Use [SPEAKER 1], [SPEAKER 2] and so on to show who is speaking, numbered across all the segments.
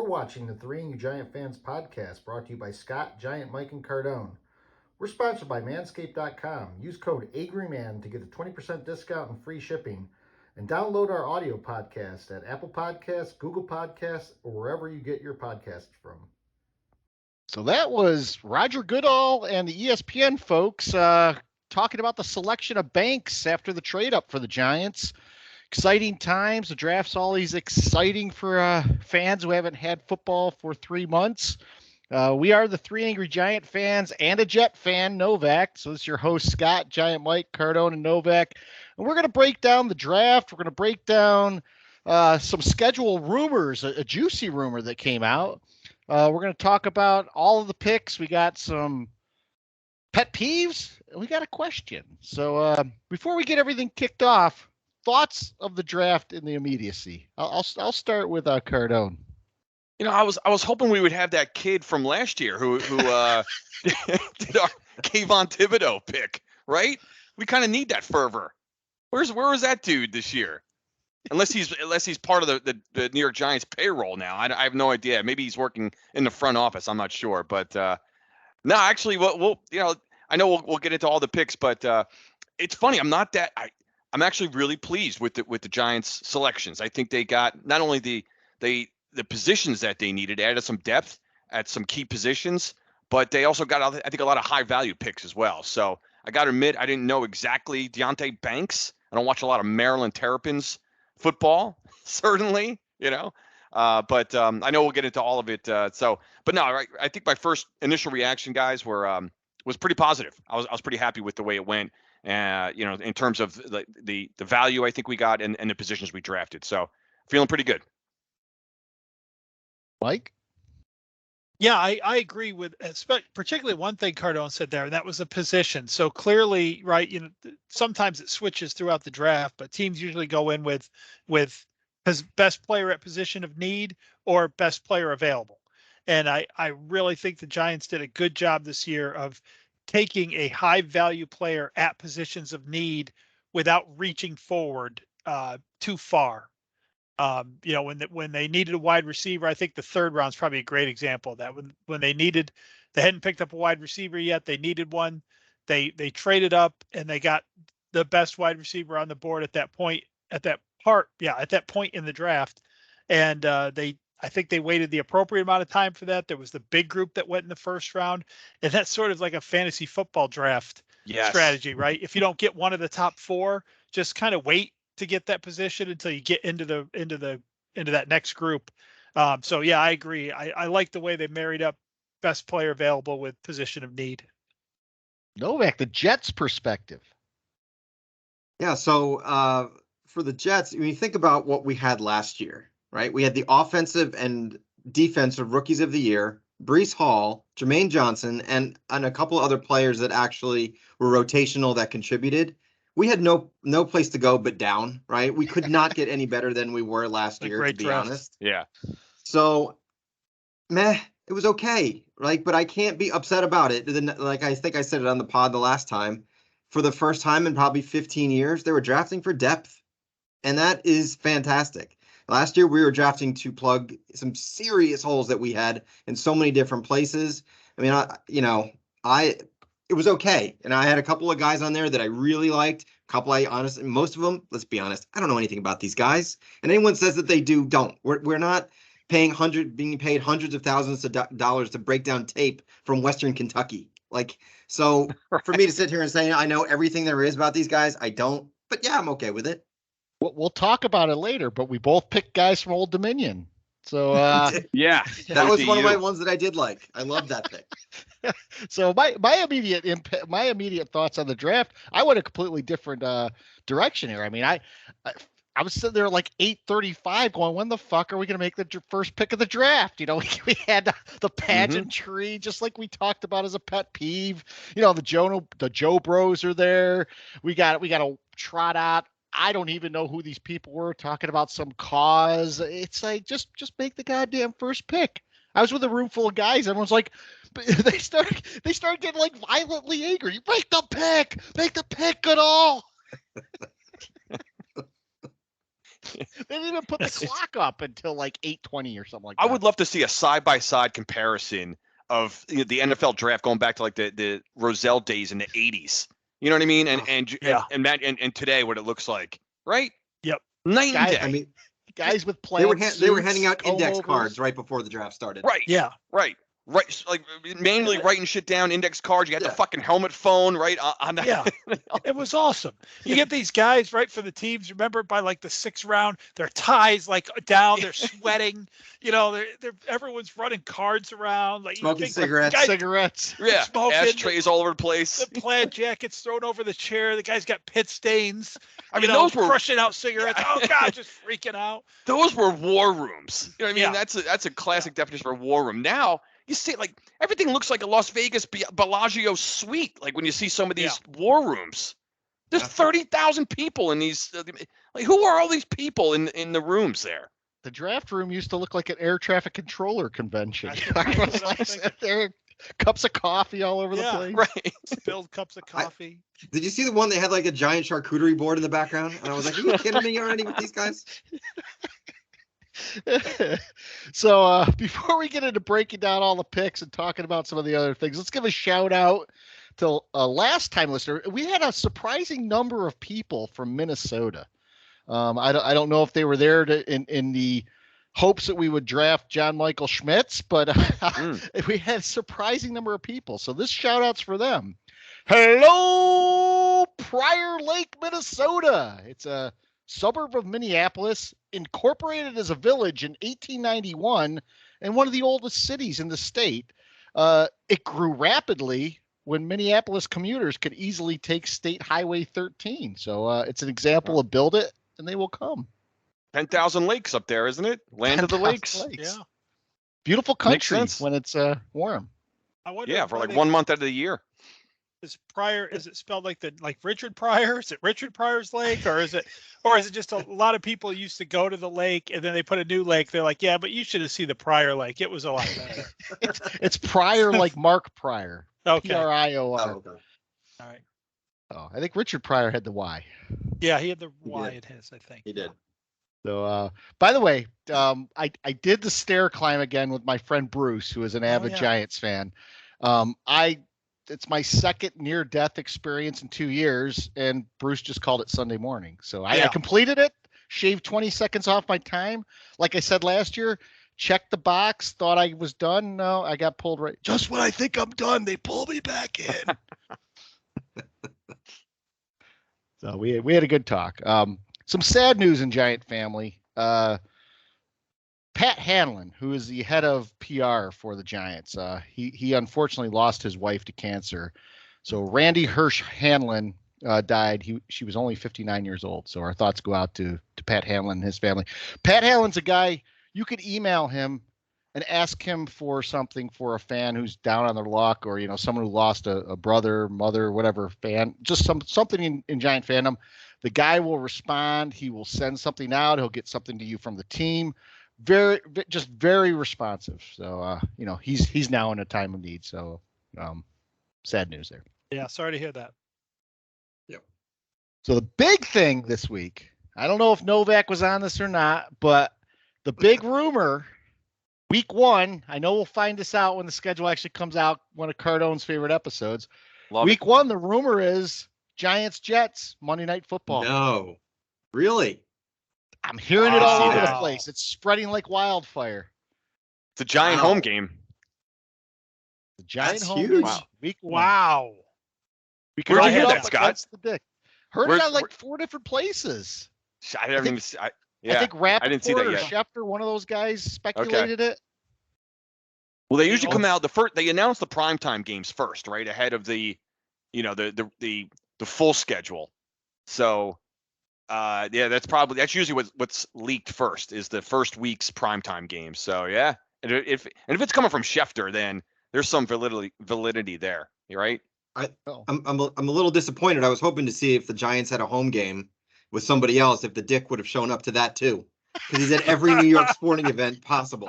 [SPEAKER 1] You're watching the Three and You Giant Fans podcast brought to you by Scott, Giant Mike, and Cardone. We're sponsored by Manscaped.com. Use code AGRYMAN to get a 20% discount and free shipping. And download our audio podcast at Apple Podcasts, Google Podcasts, or wherever you get your podcasts from.
[SPEAKER 2] So that was Roger Goodall and the ESPN folks talking about the selection of Banks after the trade up for the Giants. Exciting times. The draft's always exciting for fans who haven't had football for 3 months. We are the Three Angry Giant fans and a Jet fan, Novak. So this is your host, Scott, Giant Mike, Cardone, and Novak. And we're going to break down the draft. We're going to break down some schedule rumors, a juicy rumor that came out. We're going to talk about all of the picks. We got some pet peeves. We got a question. So before we get everything kicked off, thoughts of the draft in the immediacy. I'll start with Cardone.
[SPEAKER 3] You know, I was hoping we would have that kid from last year who did our Kayvon Thibodeau pick, right? We kind of need that fervor. Where was that dude this year? Unless he's part of the New York Giants payroll now. I have no idea. Maybe he's working in the front office. I'm not sure. But no, actually, we'll I know we'll get into all the picks, but it's funny. I'm actually really pleased with the Giants selections. I think they got not only the positions that they needed, added some depth at some key positions, but they also got, I think, a lot of high value picks as well. So I got to admit, I didn't know exactly Deonte Banks. I don't watch a lot of Maryland Terrapins football, certainly, but I know we'll get into all of it. But no, I think my first initial reaction, guys, was pretty positive. I was pretty happy with the way it went. In terms of the value I think we got and the positions we drafted. So feeling pretty good.
[SPEAKER 2] Mike?
[SPEAKER 4] Yeah, I agree with particularly one thing Cardone said there, and that was the position. So clearly, right, sometimes it switches throughout the draft, but teams usually go in with best player at position of need or best player available. And I really think the Giants did a good job this year of taking a high value player at positions of need without reaching forward too far. When they needed a wide receiver, I think the third round is probably a great example of that. When they hadn't picked up a wide receiver yet, they needed one. They traded up and they got the best wide receiver on the board at that point in the draft. And I think they waited the appropriate amount of time for that. There was the big group that went in the first round, and that's sort of like a fantasy football draft strategy, right? If you don't get one of the top four, just kind of wait to get that position until you get into that next group. So yeah, I agree. I like the way they married up best player available with position of need.
[SPEAKER 2] Novak, the Jets perspective.
[SPEAKER 5] Yeah. So for the Jets, when you think about what we had last year, right? We had the offensive and defensive rookies of the year, Breece Hall, Jermaine Johnson, and a couple of other players that actually were rotational that contributed. We had no place to go but down, right? We could not get any better than we were last year, to be honest.
[SPEAKER 3] Yeah.
[SPEAKER 5] So, it was okay, right? But I can't be upset about it. Like I think I said it on the pod the last time. For the first time in probably 15 years, they were drafting for depth, and that is fantastic. Last year, we were drafting to plug some serious holes that we had in so many different places. I mean, it was okay. And I had a couple of guys on there that I really liked. Most of them, let's be honest, I don't know anything about these guys. And anyone says that they do, don't. We're not being paid hundreds of thousands of dollars to break down tape from Western Kentucky. So for me to sit here and say I know everything there is about these guys, I don't. But yeah, I'm okay with it.
[SPEAKER 2] We'll talk about it later, but we both picked guys from Old Dominion. So
[SPEAKER 3] yeah,
[SPEAKER 5] that was one of my ones that I did like. I love that pick.
[SPEAKER 2] So my immediate thoughts on the draft, I went a completely different direction here. I mean, I was sitting there like 8:35 going, when the fuck are we going to make the first pick of the draft? We had the pageantry, just like we talked about as a pet peeve. The Joe Bros are there. We got to trot out. I don't even know who these people were talking about some cause. It's like, just make the goddamn first pick. I was with a room full of guys. Everyone's like, they started getting like violently angry. Make the pick at all. They didn't even put the clock up until like 8:20 or something like that.
[SPEAKER 3] I would love to see a side-by-side comparison of the NFL draft going back to like the Roselle days in the 80s. You know what I mean? And today what it looks like, right?
[SPEAKER 4] Yep.
[SPEAKER 3] Night and day.
[SPEAKER 5] I mean,
[SPEAKER 2] guys with
[SPEAKER 5] they were
[SPEAKER 2] plans.
[SPEAKER 5] they were handing out index cards right before the draft started.
[SPEAKER 3] Right.
[SPEAKER 4] Yeah.
[SPEAKER 3] Right. Right. Like manually writing shit down, index cards. You got the fucking helmet phone, right? On that.
[SPEAKER 4] Yeah. It was awesome. You get these guys right for the teams. Remember, by like the 6th round, their ties like down, they're sweating. You know, they're everyone's running cards around, like
[SPEAKER 5] Smoking
[SPEAKER 4] think,
[SPEAKER 5] cigarettes.
[SPEAKER 4] Guys,
[SPEAKER 2] Cigarettes.
[SPEAKER 3] Yeah.
[SPEAKER 4] Smoking.
[SPEAKER 3] Ashtrays all over the place.
[SPEAKER 4] the plaid jackets thrown over the chair. The guy's got pit stains.
[SPEAKER 3] I mean,
[SPEAKER 4] those
[SPEAKER 3] those were
[SPEAKER 4] crushing out cigarettes. Oh God, just freaking out.
[SPEAKER 3] those were war rooms. You know what I mean?
[SPEAKER 4] Yeah.
[SPEAKER 3] That's a classic definition for a war room. Now you see like everything looks like a Las Vegas Bellagio suite. Like when you see some of these war rooms, there's 30,000 people in these. Like who are all these people in the rooms there?
[SPEAKER 2] The draft room used to look like an air traffic controller convention.
[SPEAKER 4] That's what I'm thinking.
[SPEAKER 2] There, cups of coffee all over the place.
[SPEAKER 3] Right.
[SPEAKER 4] Spilled cups of coffee.
[SPEAKER 5] Did you see the one that had like a giant charcuterie board in the background? And I was like, are you kidding me already with these guys?
[SPEAKER 2] So before we get into breaking down all the picks and talking about some of the other things, let's give a shout out to a last time listener. We had a surprising number of people from Minnesota. I don't know if they were there in the hopes that we would draft John Michael Schmitz, but we had a surprising number of people. So this shout out's for them. Hello, Prior Lake, Minnesota. It's a suburb of Minneapolis, incorporated as a village in 1891 and one of the oldest cities in the state. It grew rapidly when Minneapolis commuters could easily take State Highway 13. So it's an example of build it and they will come.
[SPEAKER 3] 10,000 lakes up there, isn't it? Land of the lakes.
[SPEAKER 4] Yeah.
[SPEAKER 2] Beautiful
[SPEAKER 3] Makes
[SPEAKER 2] country
[SPEAKER 3] sense.
[SPEAKER 2] when it's warm.
[SPEAKER 4] I wonder
[SPEAKER 3] Yeah,
[SPEAKER 4] if
[SPEAKER 3] for like
[SPEAKER 4] they-
[SPEAKER 3] 1 month out of the year.
[SPEAKER 4] Is Pryor? Is it spelled like Richard Pryor? Is it Richard Pryor's lake, or is it just a lot of people used to go to the lake and then they put a new lake? They're like, yeah, but you should have seen the Pryor lake. It was a lot better.
[SPEAKER 2] It's Pryor like Mark Pryor.
[SPEAKER 4] Okay. All
[SPEAKER 2] Prior.
[SPEAKER 5] okay.
[SPEAKER 4] right.
[SPEAKER 2] Oh, I think Richard Pryor had the Y.
[SPEAKER 4] Yeah, he had the
[SPEAKER 5] He
[SPEAKER 4] Y
[SPEAKER 5] did.
[SPEAKER 4] in his, I think.
[SPEAKER 5] He did.
[SPEAKER 2] So, by the way, I did the stair climb again with my friend Bruce, who is an avid
[SPEAKER 4] yeah.
[SPEAKER 2] Giants fan. It's my second near-death experience in 2 years, and Bruce just called it Sunday morning. So I completed it, shaved 20 seconds off my time. Like I said last year, checked the box, thought I was done. No, I got pulled right. Just when I think I'm done, they pull me back in. So we had a good talk. Some sad news in Giant family. Pat Hanlon, who is the head of PR for the Giants, he unfortunately lost his wife to cancer. So Randy Hirsch Hanlon died. She was only 59 years old. So our thoughts go out to Pat Hanlon and his family. Pat Hanlon's a guy you could email him and ask him for something for a fan who's down on their luck, or someone who lost a brother, mother, whatever fan, just something in Giant fandom. The guy will respond. He will send something out. He'll get something to you from the team. Very responsive. So he's now in a time of need. So sad news there.
[SPEAKER 4] Yeah, sorry to hear that.
[SPEAKER 5] Yep.
[SPEAKER 2] So the big thing this week, I don't know if Novak was on this or not, but the big rumor, week 1, I know we'll find this out when the schedule actually comes out, one of Cardone's favorite episodes. Week 1, the rumor is Giants Jets Monday Night Football.
[SPEAKER 5] No, really?
[SPEAKER 2] I'm hearing it all over the
[SPEAKER 4] Wow.
[SPEAKER 2] place. It's spreading like wildfire.
[SPEAKER 3] It's a Giant
[SPEAKER 5] Wow.
[SPEAKER 3] home game.
[SPEAKER 2] The Giant
[SPEAKER 5] That's
[SPEAKER 2] home
[SPEAKER 5] huge.
[SPEAKER 2] game,
[SPEAKER 3] Wow.
[SPEAKER 2] week 1.
[SPEAKER 4] Wow.
[SPEAKER 2] We
[SPEAKER 3] Where'd
[SPEAKER 2] all
[SPEAKER 3] you hear
[SPEAKER 2] hit
[SPEAKER 3] that,
[SPEAKER 2] up
[SPEAKER 3] Scott?
[SPEAKER 2] against the dick. Heard
[SPEAKER 3] Where-
[SPEAKER 2] it on like 4 different places.
[SPEAKER 3] I haven't even.
[SPEAKER 2] I think Rappaport
[SPEAKER 3] didn't see that
[SPEAKER 2] or
[SPEAKER 3] yet.
[SPEAKER 2] Schefter, one of those guys, speculated it.
[SPEAKER 3] Well, they usually come out they announce the primetime games first, right, ahead of the full schedule. So, that's usually what's leaked first is the first week's primetime games. So yeah, and if it's coming from Schefter, then there's some validity there, right?
[SPEAKER 5] I'm a little disappointed. I was hoping to see if the Giants had a home game with somebody else, if the Dick would have shown up to that too, because he's at every New York sporting event possible.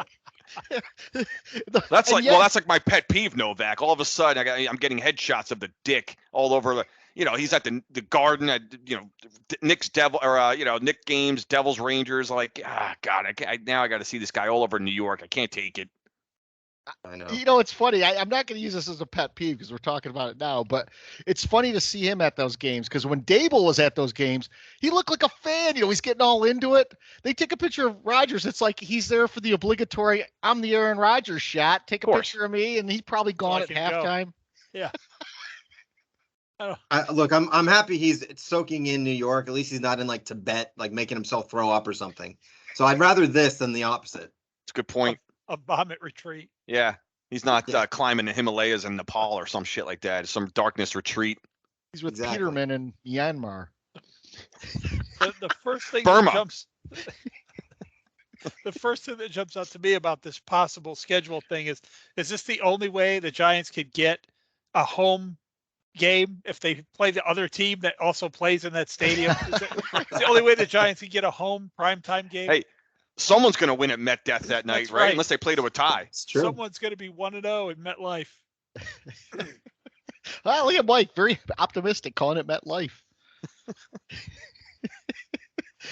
[SPEAKER 3] That's like my pet peeve, Novak. All of a sudden, I'm getting headshots of the Dick all over. he's at the Garden at Nick's Nick games, Devils Rangers. Like, God, now I got to see this guy all over New York. I can't take it.
[SPEAKER 5] I know.
[SPEAKER 2] It's funny. I'm not going to use this as a pet peeve because we're talking about it now, but it's funny to see him at those games because when Dable was at those games, he looked like a fan. He's getting all into it. They take a picture of Rodgers. It's like he's there for the obligatory "I'm the Aaron Rodgers" shot. Take a picture of me, and he's probably gone at halftime.
[SPEAKER 4] Yeah.
[SPEAKER 5] Look, I'm happy he's soaking in New York. At least he's not in like Tibet, like making himself throw up or something. So I'd rather this than the opposite.
[SPEAKER 3] It's a good point.
[SPEAKER 4] A vomit retreat.
[SPEAKER 3] Yeah. He's not climbing the Himalayas in Nepal or some shit like that. Some darkness retreat.
[SPEAKER 2] He's with Peterman in Myanmar.
[SPEAKER 4] The first thing
[SPEAKER 3] Burma.
[SPEAKER 4] The first thing that jumps out to me about this possible schedule thing is this the only way the Giants could get a home game if they play the other team that also plays in that stadium? Is the only way the Giants can get a home primetime game?
[SPEAKER 3] Hey, someone's going to win at MetDeath that night,
[SPEAKER 4] right?
[SPEAKER 3] Unless they play to a tie.
[SPEAKER 5] It's true.
[SPEAKER 4] Someone's going to be 1-0 in MetLife.
[SPEAKER 2] Well, look at Mike, very optimistic, calling it MetLife.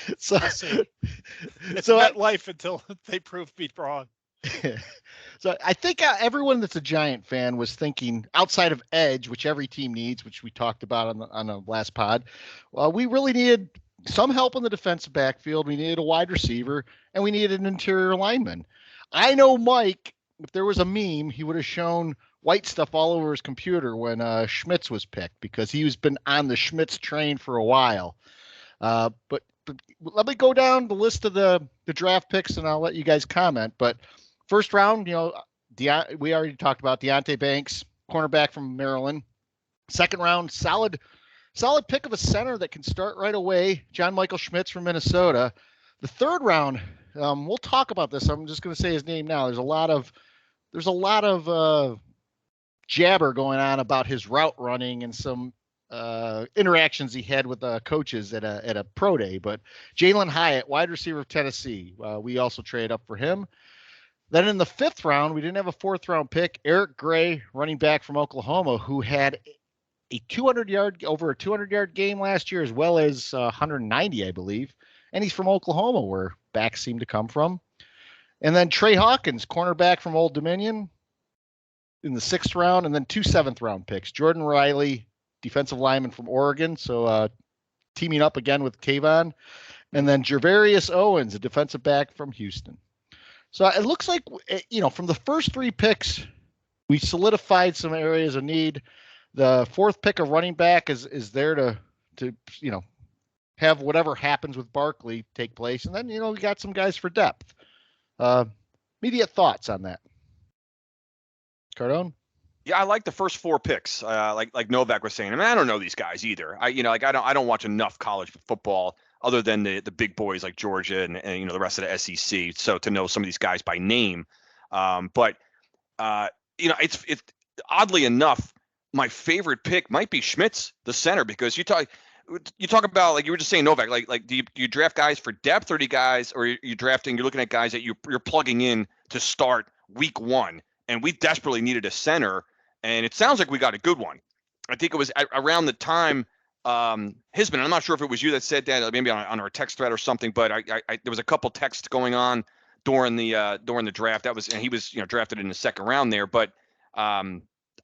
[SPEAKER 4] It's MetLife until they prove me wrong.
[SPEAKER 2] So I think everyone that's a Giant fan was thinking outside of edge, which every team needs, which we talked about on the last pod. Well, we really needed some help in the defensive backfield. We needed a wide receiver, and we needed an interior lineman. I know Mike, if there was a meme, he would have shown white stuff all over his computer when Schmitz was picked because he's been on the Schmitz train for a while. But let me go down the list of the draft picks, and I'll let you guys comment. But first round, we already talked about Deonte Banks, cornerback from Maryland. Second round, solid pick of a center that can start right away, John Michael Schmitz from Minnesota. The third round, we'll talk about this. I'm just going to say his name now. There's a lot of jabber going on about his route running and some interactions he had with coaches at a pro day. But Jalen Hyatt, wide receiver of Tennessee, we also traded up for him. Then in the fifth round, we didn't have a fourth round pick. Eric Gray, running back from Oklahoma, who had over a 200-yard game last year, as well as 190, I believe. And he's from Oklahoma, where backs seem to come from. And then Trey Hawkins, cornerback from Old Dominion, in the sixth round, and then 2 seventh-round picks. Jordan Riley, defensive lineman from Oregon, so teaming up again with Kayvon. And then Jervarius Owens, a defensive back from Houston. So it looks like, from the first 3 picks, we solidified some areas of need. The fourth pick of running back is there to have whatever happens with Barkley take place. And then, we got some guys for depth. Immediate thoughts on that. Cardone?
[SPEAKER 3] Yeah, I like the first 4 picks. Like Novak was saying. I mean, I don't know these guys either. I don't watch enough college football other than the big boys like Georgia and the rest of the SEC. So to know some of these guys by name, but it's oddly enough, my favorite pick might be Schmitz, the center, because you talk about, like you were just saying, Novak, like do you draft guys for depth, or you're looking at guys that you're plugging in to start week 1, and we desperately needed a center, and it sounds like we got a good one. I think it was around the time Hisman, I'm not sure if it was you that said that, maybe on our text thread or something, but I there was a couple texts going on during the draft. And he was drafted in the second round there, but I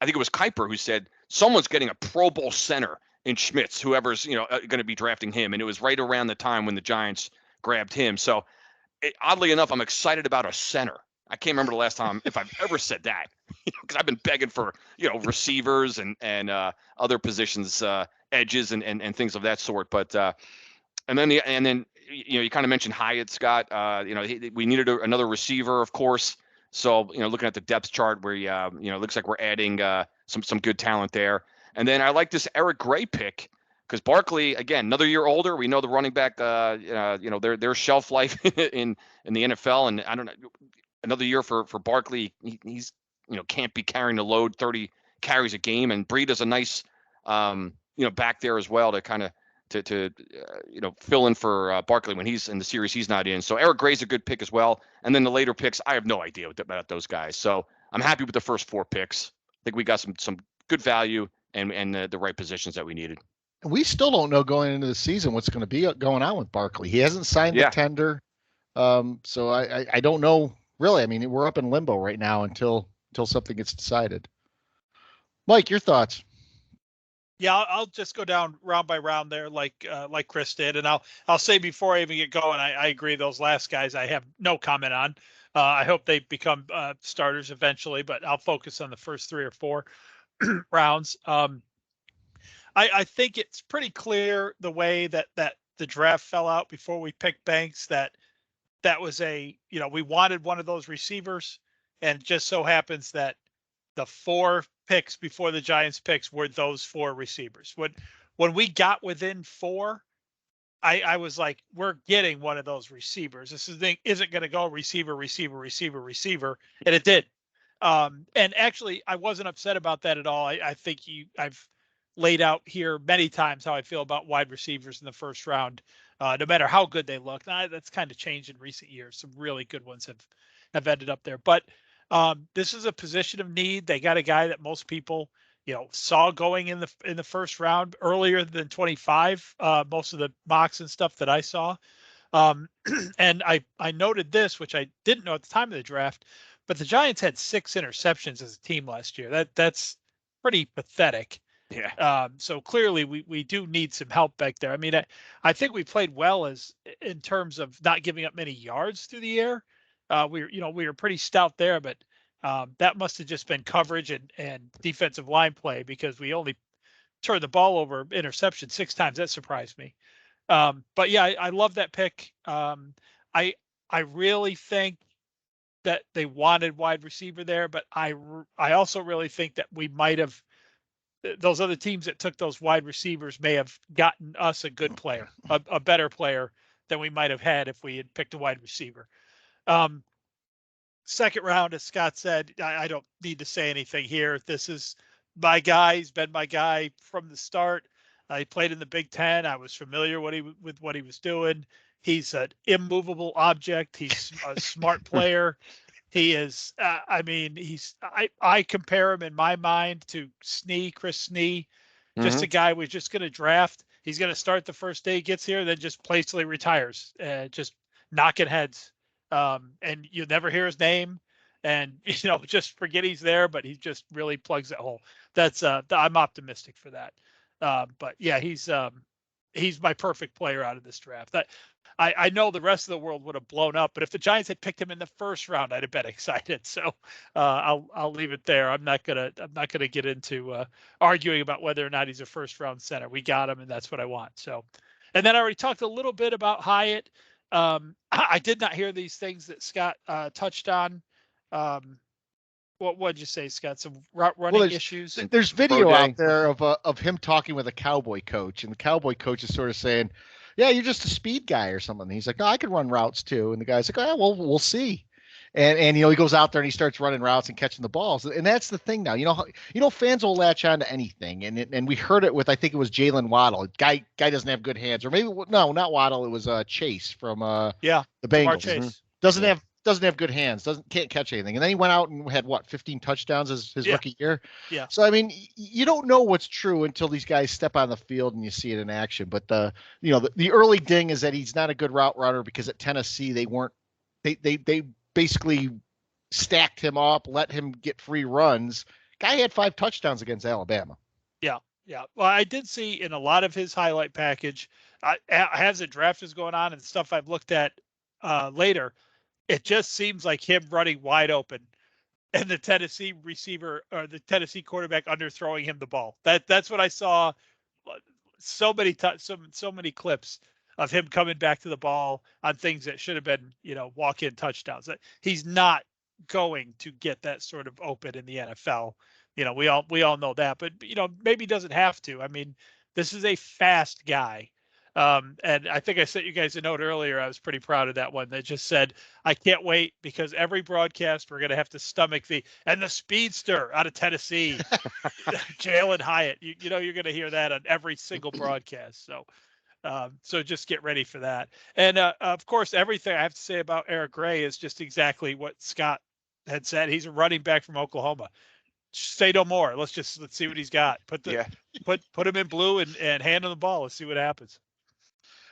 [SPEAKER 3] think it was Kuiper who said someone's getting a Pro Bowl center in Schmitz, whoever's going to be drafting him, and it was right around the time when the Giants grabbed him. So oddly enough, I'm excited about a center. I can't remember the last time if I've ever said that, because I've been begging for receivers and other positions, edges and things of that sort. But and then you kind of mentioned Hyatt, Scott. We needed another receiver, of course. So looking at the depth chart, where it looks like we're adding some good talent there. And then I like this Eric Gray pick, because Barkley, again, another year older. We know the running back, their shelf life in the NFL, and I don't know, another year for Barkley. He's can't be carrying the load, 30 carries a game, and Breed is a nice back there as well to kind of to fill in for Barkley when he's in the series he's not in. So Eric Gray's a good pick as well. And then the later picks, I have no idea about those guys. So I'm happy with the first 4 picks. I think we got some good value and the right positions that we needed.
[SPEAKER 2] We still don't know going into the season what's going to be going on with Barkley. He hasn't signed the
[SPEAKER 3] Yeah.
[SPEAKER 2] tender, so I don't know really. I mean, we're up in limbo right now until something gets decided. Mike, your thoughts?
[SPEAKER 4] Yeah, I'll just go down round by round there, like Chris did, and I'll say before I even get going, I agree. Those last guys, I have no comment on. I hope they become starters eventually, but I'll focus on the first 3 or 4 rounds. I think it's pretty clear the way that the draft fell out before we picked Banks, that was we wanted one of those receivers, and just so happens that the 4 picks before the Giants picks were those 4 receivers. When we got within 4, I was like, we're getting one of those receivers. This thing isn't going to go receiver, and it did. And actually, I wasn't upset about that at all. I think I've laid out here many times how I feel about wide receivers in the first round, no matter how good they look. That's kind of changed in recent years. Some really good ones have ended up there. But this is a position of need. They got a guy that most people, saw going in the first round earlier than 25. Most of the mocks and stuff that I saw. And I noted this, which I didn't know at the time of the draft, but the Giants had 6 interceptions as a team last year. That's pretty pathetic.
[SPEAKER 3] Yeah.
[SPEAKER 4] So clearly we do need some help back there. I mean, I think we played well in terms of not giving up many yards through the air. We were pretty stout there, but that must have just been coverage and defensive line play, because we only turned the ball over interception 6 times. That surprised me. But yeah, I love that pick. I really think that they wanted wide receiver there, but I also really think that we might have, those other teams that took those wide receivers may have gotten us a good player, a better player than we might have had if we had picked a wide receiver. Second round, as Scott said, I don't need to say anything here. This is my guy. He's been my guy from the start. He played in the Big Ten. I was familiar with what he was doing. He's an immovable object. He's a smart player. He is. I compare him in my mind to Chris Snee, just a guy we're just going to draft. He's going to start the first day he gets here, then just play till he retires, just knocking heads. And you never hear his name, and just forget he's there, but he just really plugs that hole. That's I'm optimistic for that. But yeah, he's my perfect player out of this draft. I know the rest of the world would have blown up, but if the Giants had picked him in the first round, I'd have been excited. So I'll leave it there. I'm not gonna get into arguing about whether or not he's a first round center. We got him, and that's what I want. So, and then I already talked a little bit about Hyatt. I did not hear these things that Scott touched on. What did you say, Scott? Some running issues?
[SPEAKER 2] There's video out there of him talking with a Cowboy coach, and the Cowboy coach is sort of saying, yeah, you're just a speed guy or something. And he's like, no, I can run routes too. And the guy's like, oh, well, we'll see. And he goes out there and he starts running routes and catching the balls. And that's the thing now. Fans will latch on to anything. And we heard it with, I think it was Jalen Waddle. Guy doesn't have good hands. Or maybe, no, not Waddle. It was Chase from the Bengals.
[SPEAKER 4] Chase.
[SPEAKER 2] Doesn't have good hands, can't catch anything. And then he went out and had 15 touchdowns his rookie year.
[SPEAKER 4] Yeah.
[SPEAKER 2] So I mean, you don't know what's true until these guys step on the field and you see it in action. But the early ding is that he's not a good route runner, because at Tennessee they basically stacked him up, let him get free runs. Guy had 5 touchdowns against Alabama.
[SPEAKER 4] Yeah. Yeah. Well, I did see in a lot of his highlight package, as the draft is going on and stuff I've looked at later, it just seems like him running wide open and the Tennessee receiver or the Tennessee quarterback underthrowing him the ball. That's what I saw. So many clips of him coming back to the ball on things that should have been, walk-in touchdowns. He's not going to get that sort of open in the NFL. We all know that, but maybe he doesn't have to. I mean, this is a fast guy. And I think I sent you guys a note earlier. I was pretty proud of that one that just said, I can't wait, because every broadcast we're going to have to stomach the speedster out of Tennessee, Jalen Hyatt. You're going to hear that on every single broadcast. So just get ready for that. And of course, everything I have to say about Eric Gray is just exactly what Scott had said. He's a running back from Oklahoma. say no more. Let's see what he's got. Put him in blue and hand him the ball. Let's see what happens.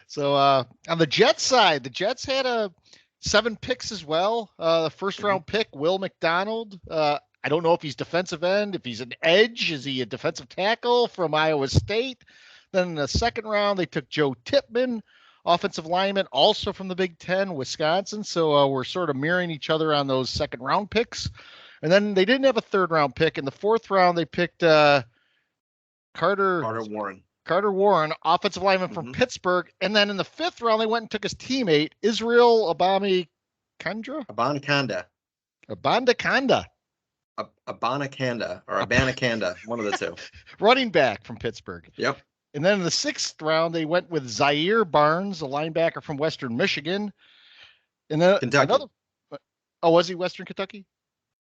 [SPEAKER 2] So on the Jets side, the Jets had 7 picks as well. The first round pick, Will McDonald. I don't know if he's defensive end, if he's an edge. Is he a defensive tackle from Iowa State? Then in the second round, they took Joe Tippmann, offensive lineman, also from the Big Ten, Wisconsin. So we're sort of mirroring each other on those second round picks. And then they didn't have a third round pick. In the fourth round, they picked Carter Warren, offensive lineman from Pittsburgh. And then in the fifth round, they went and took his teammate, Israel Abanikanda.
[SPEAKER 5] Abanikanda, one of the two.
[SPEAKER 2] Running back from Pittsburgh.
[SPEAKER 5] Yep.
[SPEAKER 2] And then in the sixth round, they went with Zaire Barnes, a linebacker from Western Michigan. And then
[SPEAKER 5] Kentucky.
[SPEAKER 2] Was he Western Kentucky?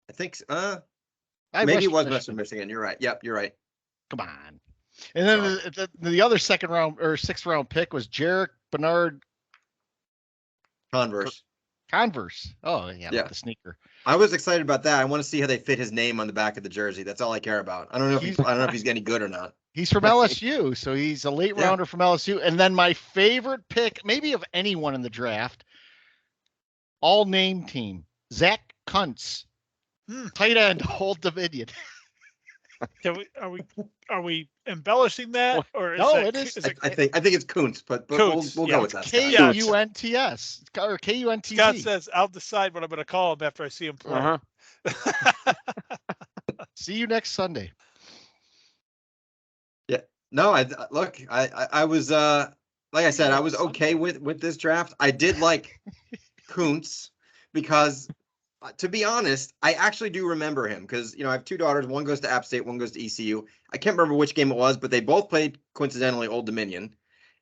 [SPEAKER 5] I think maybe it was Western Michigan. You're right. Yep, you're right.
[SPEAKER 2] Come on. And then the other second round or sixth round pick was Jarek Bernard
[SPEAKER 5] Converse.
[SPEAKER 2] Oh yeah, the sneaker.
[SPEAKER 5] I was excited about that. I want to see how they fit his name on the back of the jersey. That's all I care about. I don't know if he's any good or not.
[SPEAKER 2] He's from LSU, so he's a late rounder from LSU. And then my favorite pick, maybe of anyone in the draft, all name team, Zach Kuntz, tight end, Old Dominion.
[SPEAKER 4] Are we embellishing that, or
[SPEAKER 2] it is?
[SPEAKER 5] I think it's Kuntz, but
[SPEAKER 4] Kuntz,
[SPEAKER 5] we'll go with that.
[SPEAKER 2] Kunts or Kuntz.
[SPEAKER 4] Scott says I'll decide what I'm going to call him after I see him play.
[SPEAKER 2] See you next Sunday.
[SPEAKER 5] Yeah. No, I was like I said, I was okay with this draft. I did like Kuntz because, to be honest, I actually do remember him because, I have 2 daughters. One goes to App State, one goes to ECU. I can't remember which game it was, but they both played, coincidentally, Old Dominion.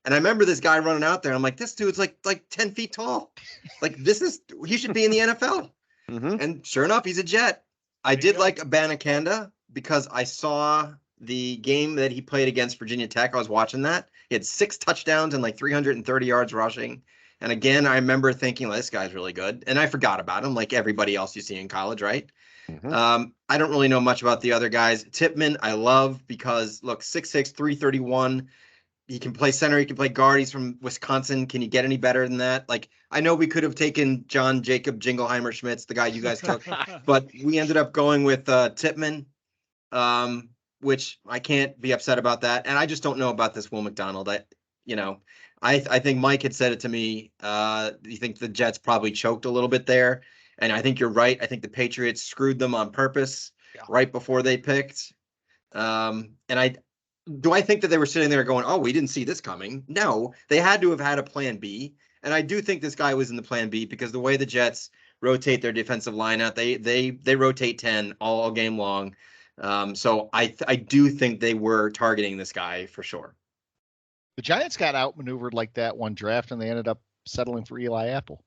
[SPEAKER 5] And I remember this guy running out there. I'm like, this dude's like 10 feet tall. Like, he should be in the NFL. And sure enough, he's a Jet. I did like Abanikanda because I saw the game that he played against Virginia Tech. I was watching that. He had 6 touchdowns and like 330 yards rushing. And again, I remember thinking, well, this guy's really good. And I forgot about him like everybody else you see in college, right? I don't really know much about the other guys. Tippmann, I love because, look, 6'6", 331. He can play center. He can play guard. He's from Wisconsin. Can you get any better than that? Like, I know we could have taken John Jacob Jingleheimer Schmitz, the guy you guys took, but we ended up going with Tippmann, which I can't be upset about that. And I just don't know about this Will McDonald. I think Mike had said it to me. You think the Jets probably choked a little bit there. And I think you're right. I think the Patriots screwed them on purpose right before they picked. And do I think that they were sitting there going, oh, we didn't see this coming? No, they had to have had a plan B. And I do think this guy was in the plan B because the way the Jets rotate their defensive lineup, they rotate 10 all game long. So I do think they were targeting this guy for sure.
[SPEAKER 2] The Giants got outmaneuvered like that one draft, and they ended up settling for Eli Apple.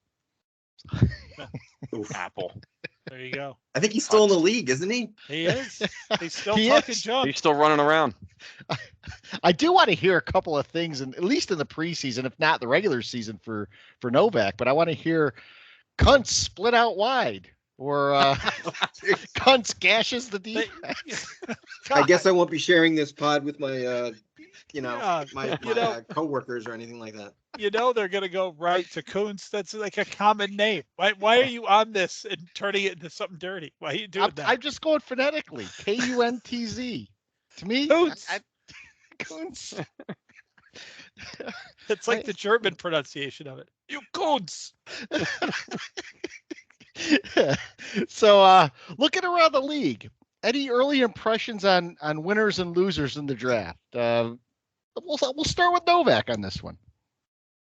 [SPEAKER 3] Apple.
[SPEAKER 4] There you go.
[SPEAKER 5] I think he's still in the league, isn't he?
[SPEAKER 4] He is. He's still talking junk.
[SPEAKER 3] He's still running around.
[SPEAKER 2] I do want to hear a couple of things, at least in the preseason, if not the regular season for Novak. But I want to hear Kuntz split out wide, or Kuntz gashes the defense.
[SPEAKER 5] I guess I won't be sharing this pod with my my coworkers or anything like that.
[SPEAKER 4] They're going to go right to Kuntz. That's like a common name. Why are you on this and turning it into something dirty? Why are you doing that?
[SPEAKER 2] I'm just going phonetically. Kuntz. To me, Kuntz.
[SPEAKER 4] It's like the German pronunciation of it. You Kuntz.
[SPEAKER 2] So, looking around the league, any early impressions on winners and losers in the draft? We'll start with Novak on this one.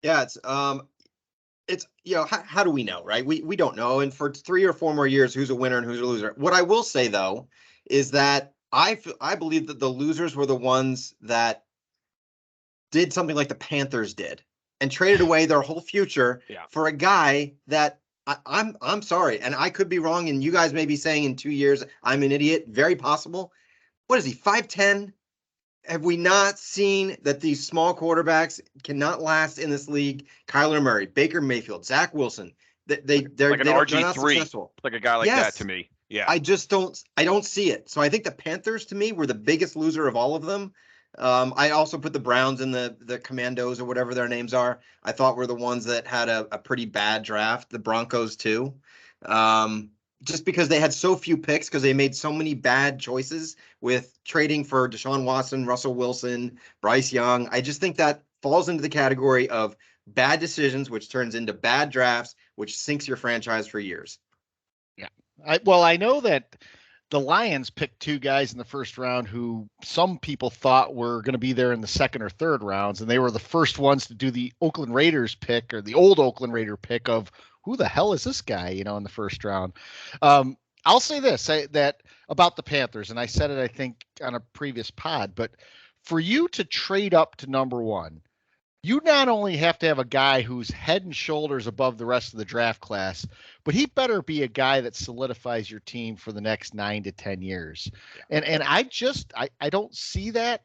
[SPEAKER 5] Yeah, it's how do we know, right? We don't know. And for 3 or 4 more years, who's a winner and who's a loser? What I will say though is that I believe that the losers were the ones that did something like the Panthers did and traded away their whole future for a guy that I'm sorry, and I could be wrong, and you guys may be saying in 2 years I'm an idiot. Very possible. What is he? 5'10"? Have we not seen that these small quarterbacks cannot last in this league? Kyler Murray, Baker Mayfield, Zach Wilson. They're
[SPEAKER 3] like an RG3, like a guy like that to me. Yeah.
[SPEAKER 5] I don't see it. So I think the Panthers to me were the biggest loser of all of them. I also put the Browns and the Commandos or whatever their names are. I thought were the ones that had a pretty bad draft. The Broncos too. Just because they had so few picks because they made so many bad choices with trading for Deshaun Watson, Russell Wilson, Bryce Young. I just think that falls into the category of bad decisions, which turns into bad drafts, which sinks your franchise for years.
[SPEAKER 2] Yeah. I know that the Lions picked two guys in the first round who some people thought were going to be there in the second or third rounds, and they were the first ones to do the Oakland Raiders pick, or the old Oakland Raider pick, of who the hell is this guy, in the first round. I'll say this that about the Panthers, and I said it, I think, on a previous pod, but for you to trade up to number one, you not only have to have a guy who's head and shoulders above the rest of the draft class, but he better be a guy that solidifies your team for the next 9 to 10 years. Yeah. And I don't see that.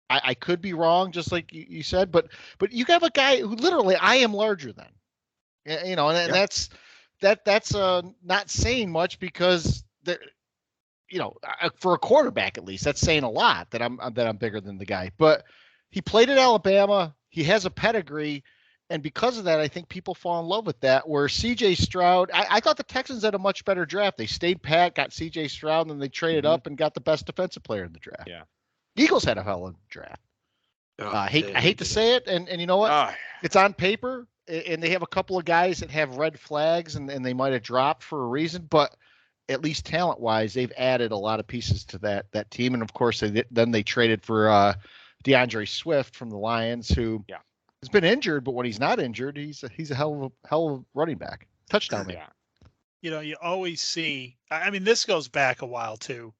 [SPEAKER 2] I could be wrong, just like you said, but you have a guy who literally I am larger than, and
[SPEAKER 5] Yeah.
[SPEAKER 2] that's not saying much, because there, for a quarterback, at least that's saying a lot, that I'm bigger than the guy. But he played at Alabama. He has a pedigree. And because of that, I think people fall in love with that. Where C.J. Stroud, I thought the Texans had a much better draft. They stayed pat, got C.J. Stroud, and then they traded up and got the best defensive player in the draft.
[SPEAKER 3] Yeah.
[SPEAKER 2] Eagles had a hell of a draft. I hate to say it, and you know what? It's on paper, and they have a couple of guys that have red flags, and they might have dropped for a reason, but at least talent-wise, they've added a lot of pieces to that team. And of course, they traded for DeAndre Swift from the Lions, who has been injured, but when he's not injured, he's a hell of running back, touchdown man.
[SPEAKER 4] Yeah. You always see. I mean, this goes back a while too,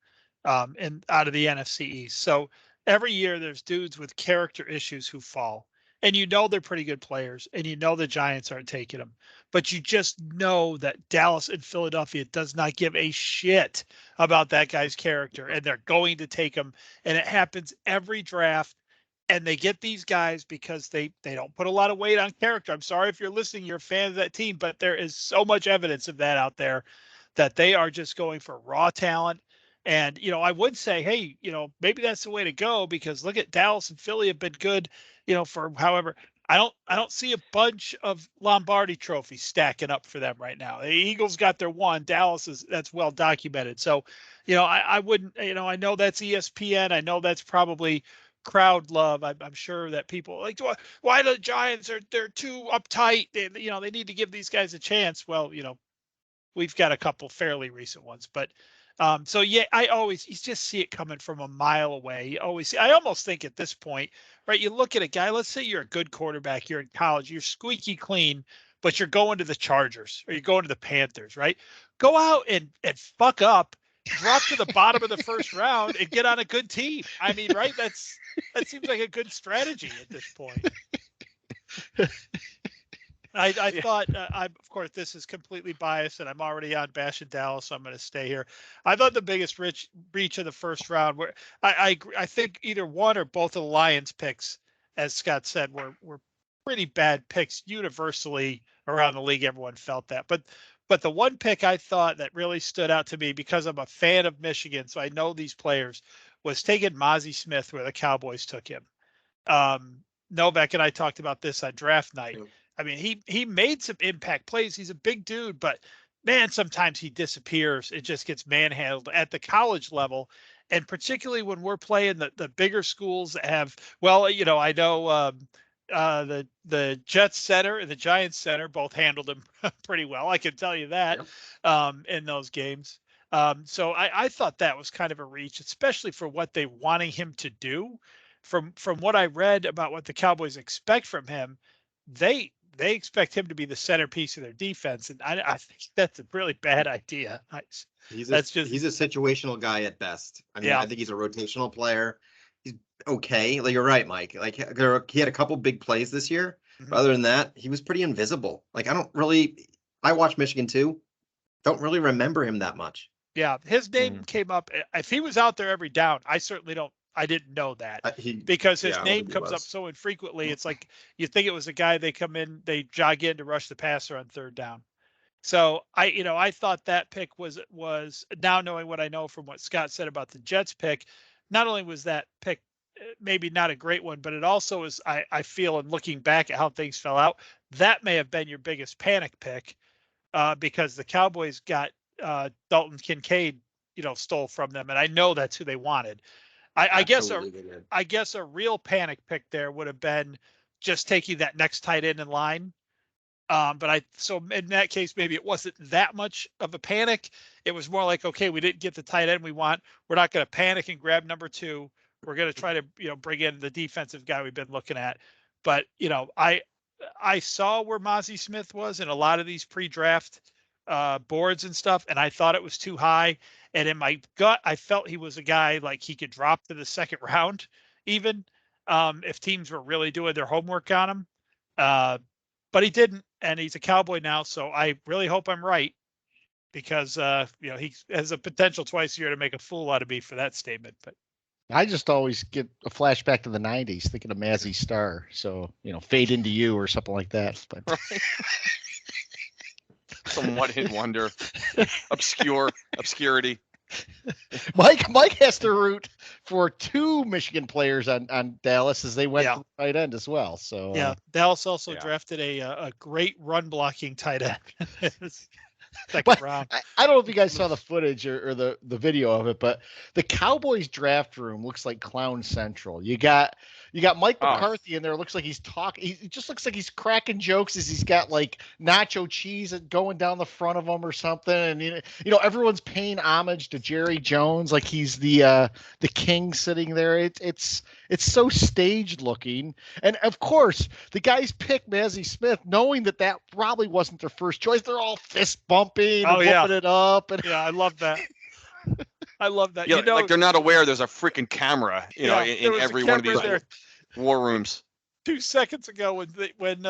[SPEAKER 4] and out of the NFC East. So every year there's dudes with character issues who fall, and they're pretty good players, and the Giants aren't taking them, but you just know that Dallas and Philadelphia does not give a shit about that guy's character, and they're going to take him, and it happens every draft. And they get these guys because they don't put a lot of weight on character. I'm sorry if you're listening, you're a fan of that team, but there is so much evidence of that out there, that they are just going for raw talent. And, I would say, hey, maybe that's the way to go, because look at Dallas and Philly have been good, for however. I don't see a bunch of Lombardi trophies stacking up for them right now. The Eagles got their one. Dallas that's well documented. So, I wouldn't, I know that's ESPN. I know that's probably crowd love. I'm sure that people like, why the Giants they're too uptight. They need to give these guys a chance. Well, we've got a couple fairly recent ones, but so yeah, you just see it coming from a mile away. I almost think at this point, right? You look at a guy, let's say you're a good quarterback, you're in college, you're squeaky clean, but you're going to the Chargers or you're going to the Panthers, right? Go out and fuck up, drop to the bottom of the first round and get on a good team. I mean, right? That seems like a good strategy at this point. I thought, of course, this is completely biased, and I'm already on bashing Dallas, so I'm going to stay here. I thought the biggest breach of the first round, where I think either one or both of the Lions picks, as Scott said, were pretty bad picks universally around the league. Everyone felt that, but the one pick I thought that really stood out to me, because I'm a fan of Michigan, so I know these players, was taking Mozzie Smith where the Cowboys took him. Novak and I talked about this on draft night. I mean, he made some impact plays. He's a big dude, but man, sometimes he disappears. It just gets manhandled at the college level. And particularly when we're playing the bigger schools that have, I know the Jets center and the Giants center both handled him pretty well. I can tell you that in those games. So I thought that was kind of a reach, especially for what they wanting him to do. From what I read about what the Cowboys expect from him, they expect him to be the centerpiece of their defense, and I think that's a really bad idea.
[SPEAKER 5] He's a situational guy at best. I mean, I think he's a rotational player. He's okay. Like, you're right, Mike. Like, he had a couple big plays this year. Mm-hmm. But other than that, he was pretty invisible. Like, I watched Michigan too. Don't really remember him that much.
[SPEAKER 4] Yeah, his name came up. If he was out there every down, I didn't know that because his name comes up so infrequently. It's like you think it was a guy they come in, they jog in to rush the passer on third down. So I thought that pick was now knowing what I know from what Scott said about the Jets pick, not only was that pick maybe not a great one, but it also is, I feel, in looking back at how things fell out, that may have been your biggest panic pick, because the Cowboys got Dalton Kincaid, stole from them, and I know that's who they wanted. I guess
[SPEAKER 5] Absolutely, they did.
[SPEAKER 4] I guess a real panic pick there would have been just taking that next tight end in line. So in that case, maybe it wasn't that much of a panic. It was more like, okay, we didn't get the tight end we want. We're not going to panic and grab number 2. We're going to try to, bring in the defensive guy we've been looking at. But, I saw where Mozzie Smith was in a lot of these pre-draft boards and stuff, and I thought it was too high. And in my gut, I felt he was a guy like he could drop to the second round, even if teams were really doing their homework on him. But he didn't, and he's a Cowboy now, so I really hope I'm right, because he has a potential twice a year to make a fool out of me for that statement. But
[SPEAKER 2] I just always get a flashback to the '90s, thinking of Mazzy Star. So Fade Into You or something like that. But
[SPEAKER 3] Some one-hit wonder, obscurity.
[SPEAKER 2] Mike has to root for 2 Michigan players on Dallas as they went to the tight end as well. So
[SPEAKER 4] Dallas also drafted a great run blocking tight end.
[SPEAKER 2] But I don't know if you guys saw the footage or the video of it, but the Cowboys draft room looks like Clown Central. You got Mike McCarthy in there. It looks like he's talking. He just looks like he's cracking jokes as he's got like nacho cheese going down the front of him or something. And everyone's paying homage to Jerry Jones like he's the king sitting there. It's so staged looking. And of course, the guys pick Mazzie Smith knowing that probably wasn't their first choice. They're all fist bumping and whooping it up. And
[SPEAKER 4] I love that. I love that.
[SPEAKER 3] Yeah, like they're not aware there's a freaking camera, in every one of these war rooms.
[SPEAKER 4] 2 seconds ago, when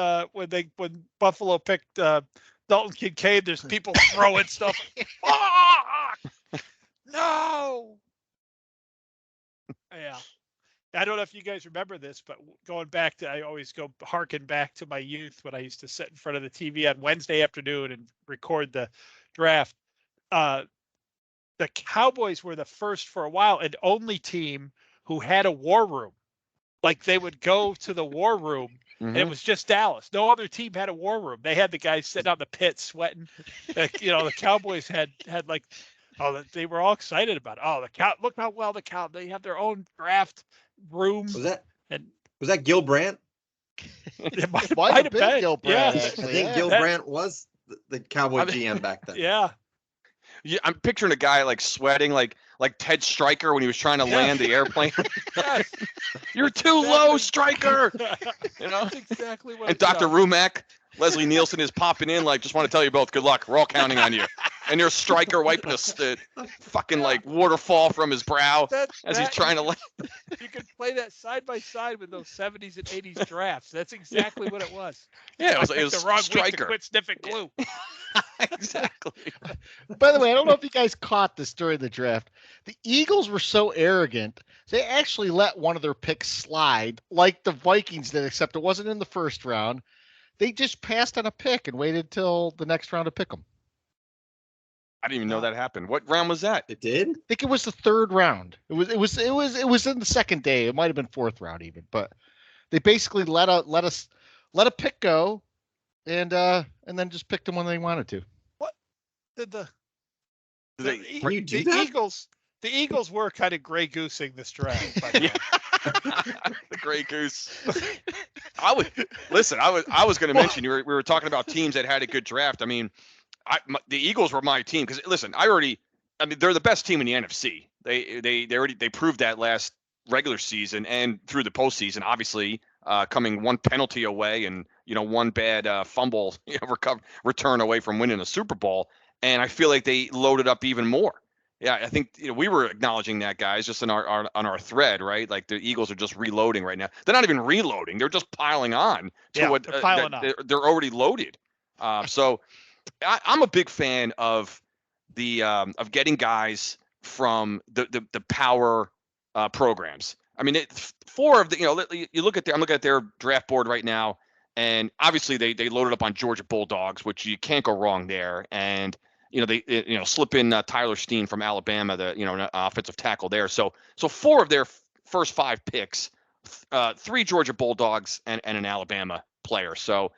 [SPEAKER 4] Buffalo picked Dalton Kincaid, there's people throwing stuff. No. Yeah. I don't know if you guys remember this, but going back I always go harken back to my youth when I used to sit in front of the TV on Wednesday afternoon and record the draft. The Cowboys were the first for a while and only team who had a war room. Like they would go to the war room, and it was just Dallas. No other team had a war room. They had the guys sitting on the pit sweating. The Cowboys had like, they were all excited about it. Oh, look how well they have their own draft room.
[SPEAKER 5] Was that Gil Brandt?
[SPEAKER 4] It might have been
[SPEAKER 2] Gil Brandt.
[SPEAKER 4] Yeah.
[SPEAKER 2] Actually,
[SPEAKER 5] I think Gil Brandt was the Cowboy GM back then.
[SPEAKER 4] Yeah.
[SPEAKER 3] Yeah, I'm picturing a guy like sweating, like Ted Stryker when he was trying to land the airplane. You're too low, Stryker.
[SPEAKER 4] That's exactly what.
[SPEAKER 3] And Dr. Rumack, Leslie Nielsen is popping in like, just want to tell you both, good luck. We're all counting on you. And there's Stryker wiping the fucking like waterfall from his brow as he's trying to land.
[SPEAKER 4] You could play that side by side with those 70s and 80s drafts. That's exactly what it was.
[SPEAKER 3] Yeah, it was
[SPEAKER 4] the wrong
[SPEAKER 3] Stryker.
[SPEAKER 4] week to quit sniffing glue.
[SPEAKER 3] Exactly.
[SPEAKER 2] By the way, I don't know if you guys caught this during the draft. The Eagles were so arrogant, they actually let one of their picks slide like the Vikings did, except it wasn't in the first round. They just passed on a pick and waited till the next round to pick them.
[SPEAKER 3] I didn't even know that happened. What round was that?
[SPEAKER 5] It did?
[SPEAKER 2] I think it was the 3rd round. It was in the second day. It might have been 4th round even, but they basically let a pick go and then just picked them when they wanted to.
[SPEAKER 4] What did the Eagles were kind of gray goosing this draft.
[SPEAKER 3] The gray goose. I was going to mention we were talking about teams that had a good draft. I mean, the Eagles were my team because listen, they're the best team in the NFC. They proved that last regular season and through the postseason. Obviously, coming one penalty away and one bad fumble return away from winning a Super Bowl. And I feel like they loaded up even more. Yeah, I think we were acknowledging that, guys, just on our thread, right? Like the Eagles are just reloading right now. They're not even reloading; they're just piling on to what they're already loaded. So I'm a big fan of the of getting guys from the power programs. I mean, 4 of the you look at I'm looking at their draft board right now, And obviously they loaded up on Georgia Bulldogs, which you can't go wrong there. And they slip in Tyler Steen from Alabama, the offensive tackle there. So 4 of their first 5 picks, 3 Georgia Bulldogs and an Alabama player. So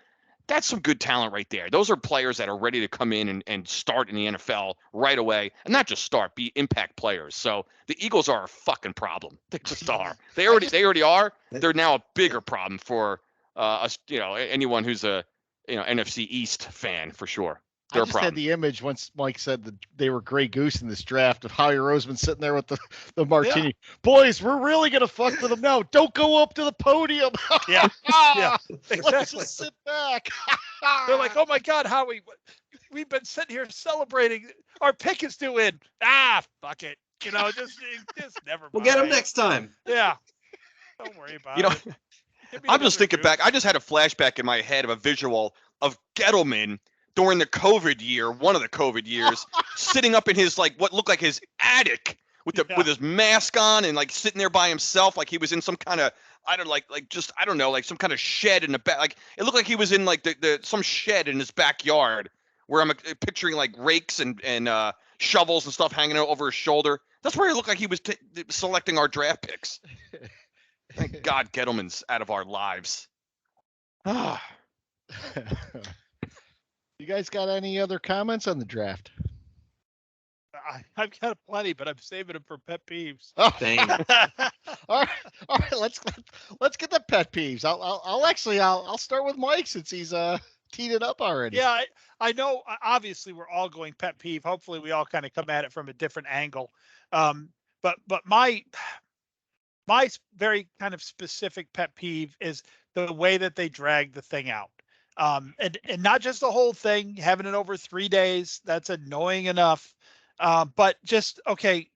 [SPEAKER 3] that's some good talent right there. Those are players that are ready to come in and start in the NFL right away, and not just start, be impact players. So the Eagles are a fucking problem. They just are. They already are. They're now a bigger problem for us. Anyone who's a NFC East fan for sure.
[SPEAKER 2] I just had the image once Mike said that they were Grey Goose in this draft of Howie Roseman sitting there with the martini. Yeah. Boys, we're really going to fuck with them now. Don't go up to the podium.
[SPEAKER 4] Yeah. Exactly.
[SPEAKER 2] Just sit back.
[SPEAKER 4] They're like, oh, my God, Howie, we've been sitting here celebrating. Our pick is due in. Fuck it. Just never mind.
[SPEAKER 5] We'll get them next time.
[SPEAKER 4] Yeah. Don't worry about it.
[SPEAKER 3] I'm just thinking back. I just had a flashback in my head of a visual of Gettleman during the COVID year, one of the COVID years, sitting up in his what looked like his attic with his mask on and sitting there by himself, like he was in some kind of some kind of shed in the back. Like it looked like he was in some shed in his backyard where I'm picturing rakes and shovels and stuff hanging over his shoulder. That's where he looked like he was selecting our draft picks. Thank God Gettleman's out of our lives.
[SPEAKER 2] You guys got any other comments on the draft?
[SPEAKER 4] I've got plenty, but I'm saving them for pet peeves.
[SPEAKER 2] Oh, dang. All right. Let's get the pet peeves. I'll start with Mike since he's teed it up already.
[SPEAKER 4] Yeah, I know. Obviously, we're all going pet peeve. Hopefully, we all kind of come at it from a different angle. But my very kind of specific pet peeve is the way that they drag the thing out. And not just the whole thing, having it over 3 days, that's annoying enough. But just, okay,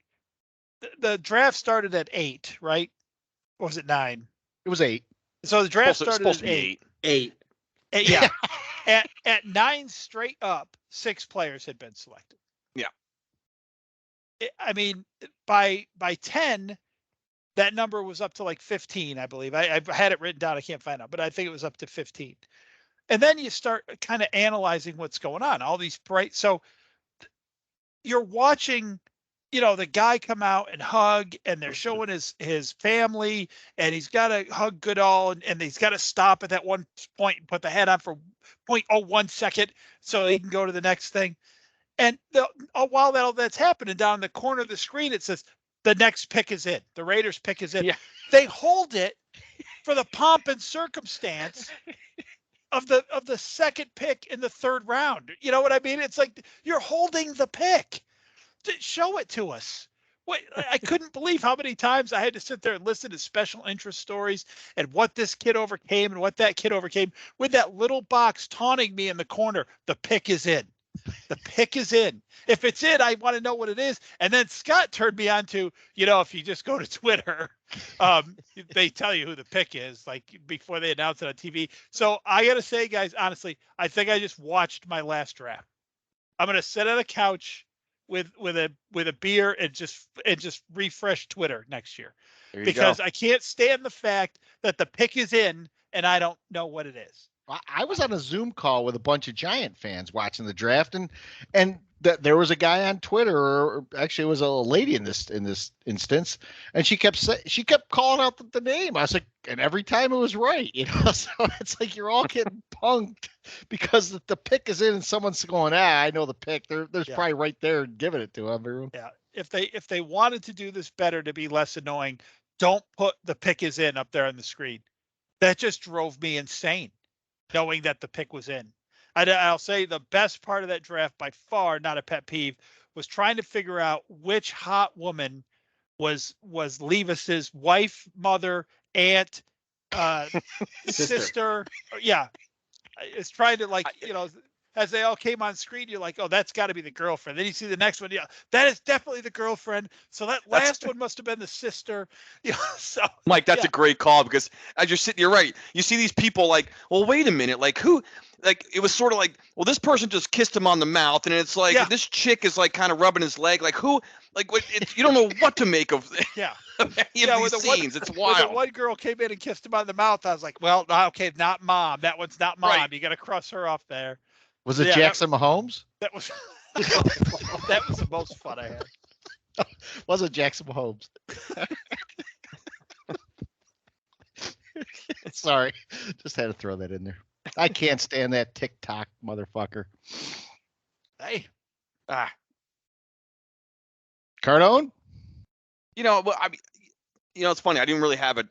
[SPEAKER 4] the draft started at 8, right? Or was it 9?
[SPEAKER 2] It was 8.
[SPEAKER 4] So the draft started at 8.
[SPEAKER 5] 8.
[SPEAKER 4] Yeah. At 9 straight up, 6 players had been selected.
[SPEAKER 3] Yeah.
[SPEAKER 4] I mean, by 10, that number was up to 15, I believe. I had it written down. I can't find out, but I think it was up to 15. And then you start kind of analyzing what's going on. All these so you're watching, the guy come out and hug, and they're showing his family, and he's got to hug Goodall, and he's got to stop at that one point and put the head on for 0.01 second so he can go to the next thing. And while that's happening, down in the corner of the screen, it says the next pick is in. The Raiders pick is in.
[SPEAKER 3] Yeah.
[SPEAKER 4] They hold it for the pomp and circumstance of the second pick in the 3rd round. You know what I mean? It's like you're holding the pick. Show it to us. Wait, I couldn't believe how many times I had to sit there and listen to special interest stories and what this kid overcame and what that kid overcame with that little box taunting me in the corner. The pick is in. The pick is in. If it's in, I want to know what it is. And then Scott turned me on to, if you just go to Twitter, they tell you who the pick is, before they announce it on TV. So I got to say, guys, honestly, I think I just watched my last draft. I'm going to sit on a couch with a beer and just refresh Twitter next year, because I can't stand the fact that the pick is in and I don't know what it is.
[SPEAKER 2] I was on a Zoom call with a bunch of Giant fans watching the draft, and there was a guy on Twitter, or actually it was a lady in this instance, and she kept calling out the name. I was like, and every time it was right, So it's like you're all getting punked because the pick is in, and someone's going, I know the pick. There's probably right there giving it to them.
[SPEAKER 4] Yeah. If they wanted to do this better to be less annoying, don't put the pick is in up there on the screen. That just drove me insane, knowing that the pick was in. I'll say the best part of that draft, by far, not a pet peeve, was trying to figure out which hot woman was Levis's wife, mother, aunt, sister. Yeah. It's trying to as they all came on screen, you're like, oh, that's got to be the girlfriend. Then you see the next one. Yeah, that is definitely the girlfriend. So that last one must have been the sister. So
[SPEAKER 3] Mike, that's a great call, because as you're sitting, you're right. You see these people well, wait a minute, who? like it was sort of like, well, this person just kissed him on the mouth, and it's like this chick is like kind of rubbing his leg, like who, like what? You don't know what to make of
[SPEAKER 4] Yeah.
[SPEAKER 3] any of these scenes. It's
[SPEAKER 4] When the
[SPEAKER 3] wild.
[SPEAKER 4] one girl came in and kissed him on the mouth, I was like, well, okay, not mom. That one's not mom.
[SPEAKER 3] Right.
[SPEAKER 4] You got to cross her off there.
[SPEAKER 2] Was it
[SPEAKER 4] Yeah,
[SPEAKER 2] Jackson Mahomes?
[SPEAKER 4] That was that was the most fun I had.
[SPEAKER 2] Was it Jackson Mahomes? Sorry, just had to throw that in there. I can't stand that TikTok motherfucker.
[SPEAKER 4] Hey,
[SPEAKER 2] Cardone?
[SPEAKER 3] Well, I mean, it's funny. I didn't really have a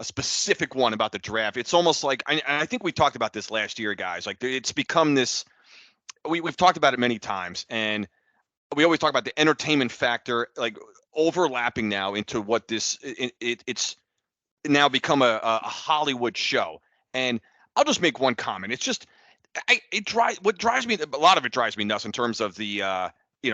[SPEAKER 3] specific one about the draft. It's almost like I think we talked about this last year, guys. Like it's become this. We've talked about it many times, and we always talk about the entertainment factor, like overlapping now into what this. It's now become a Hollywood show, and I'll just make one comment. It's just what drives me. A lot of it drives me nuts in terms of the.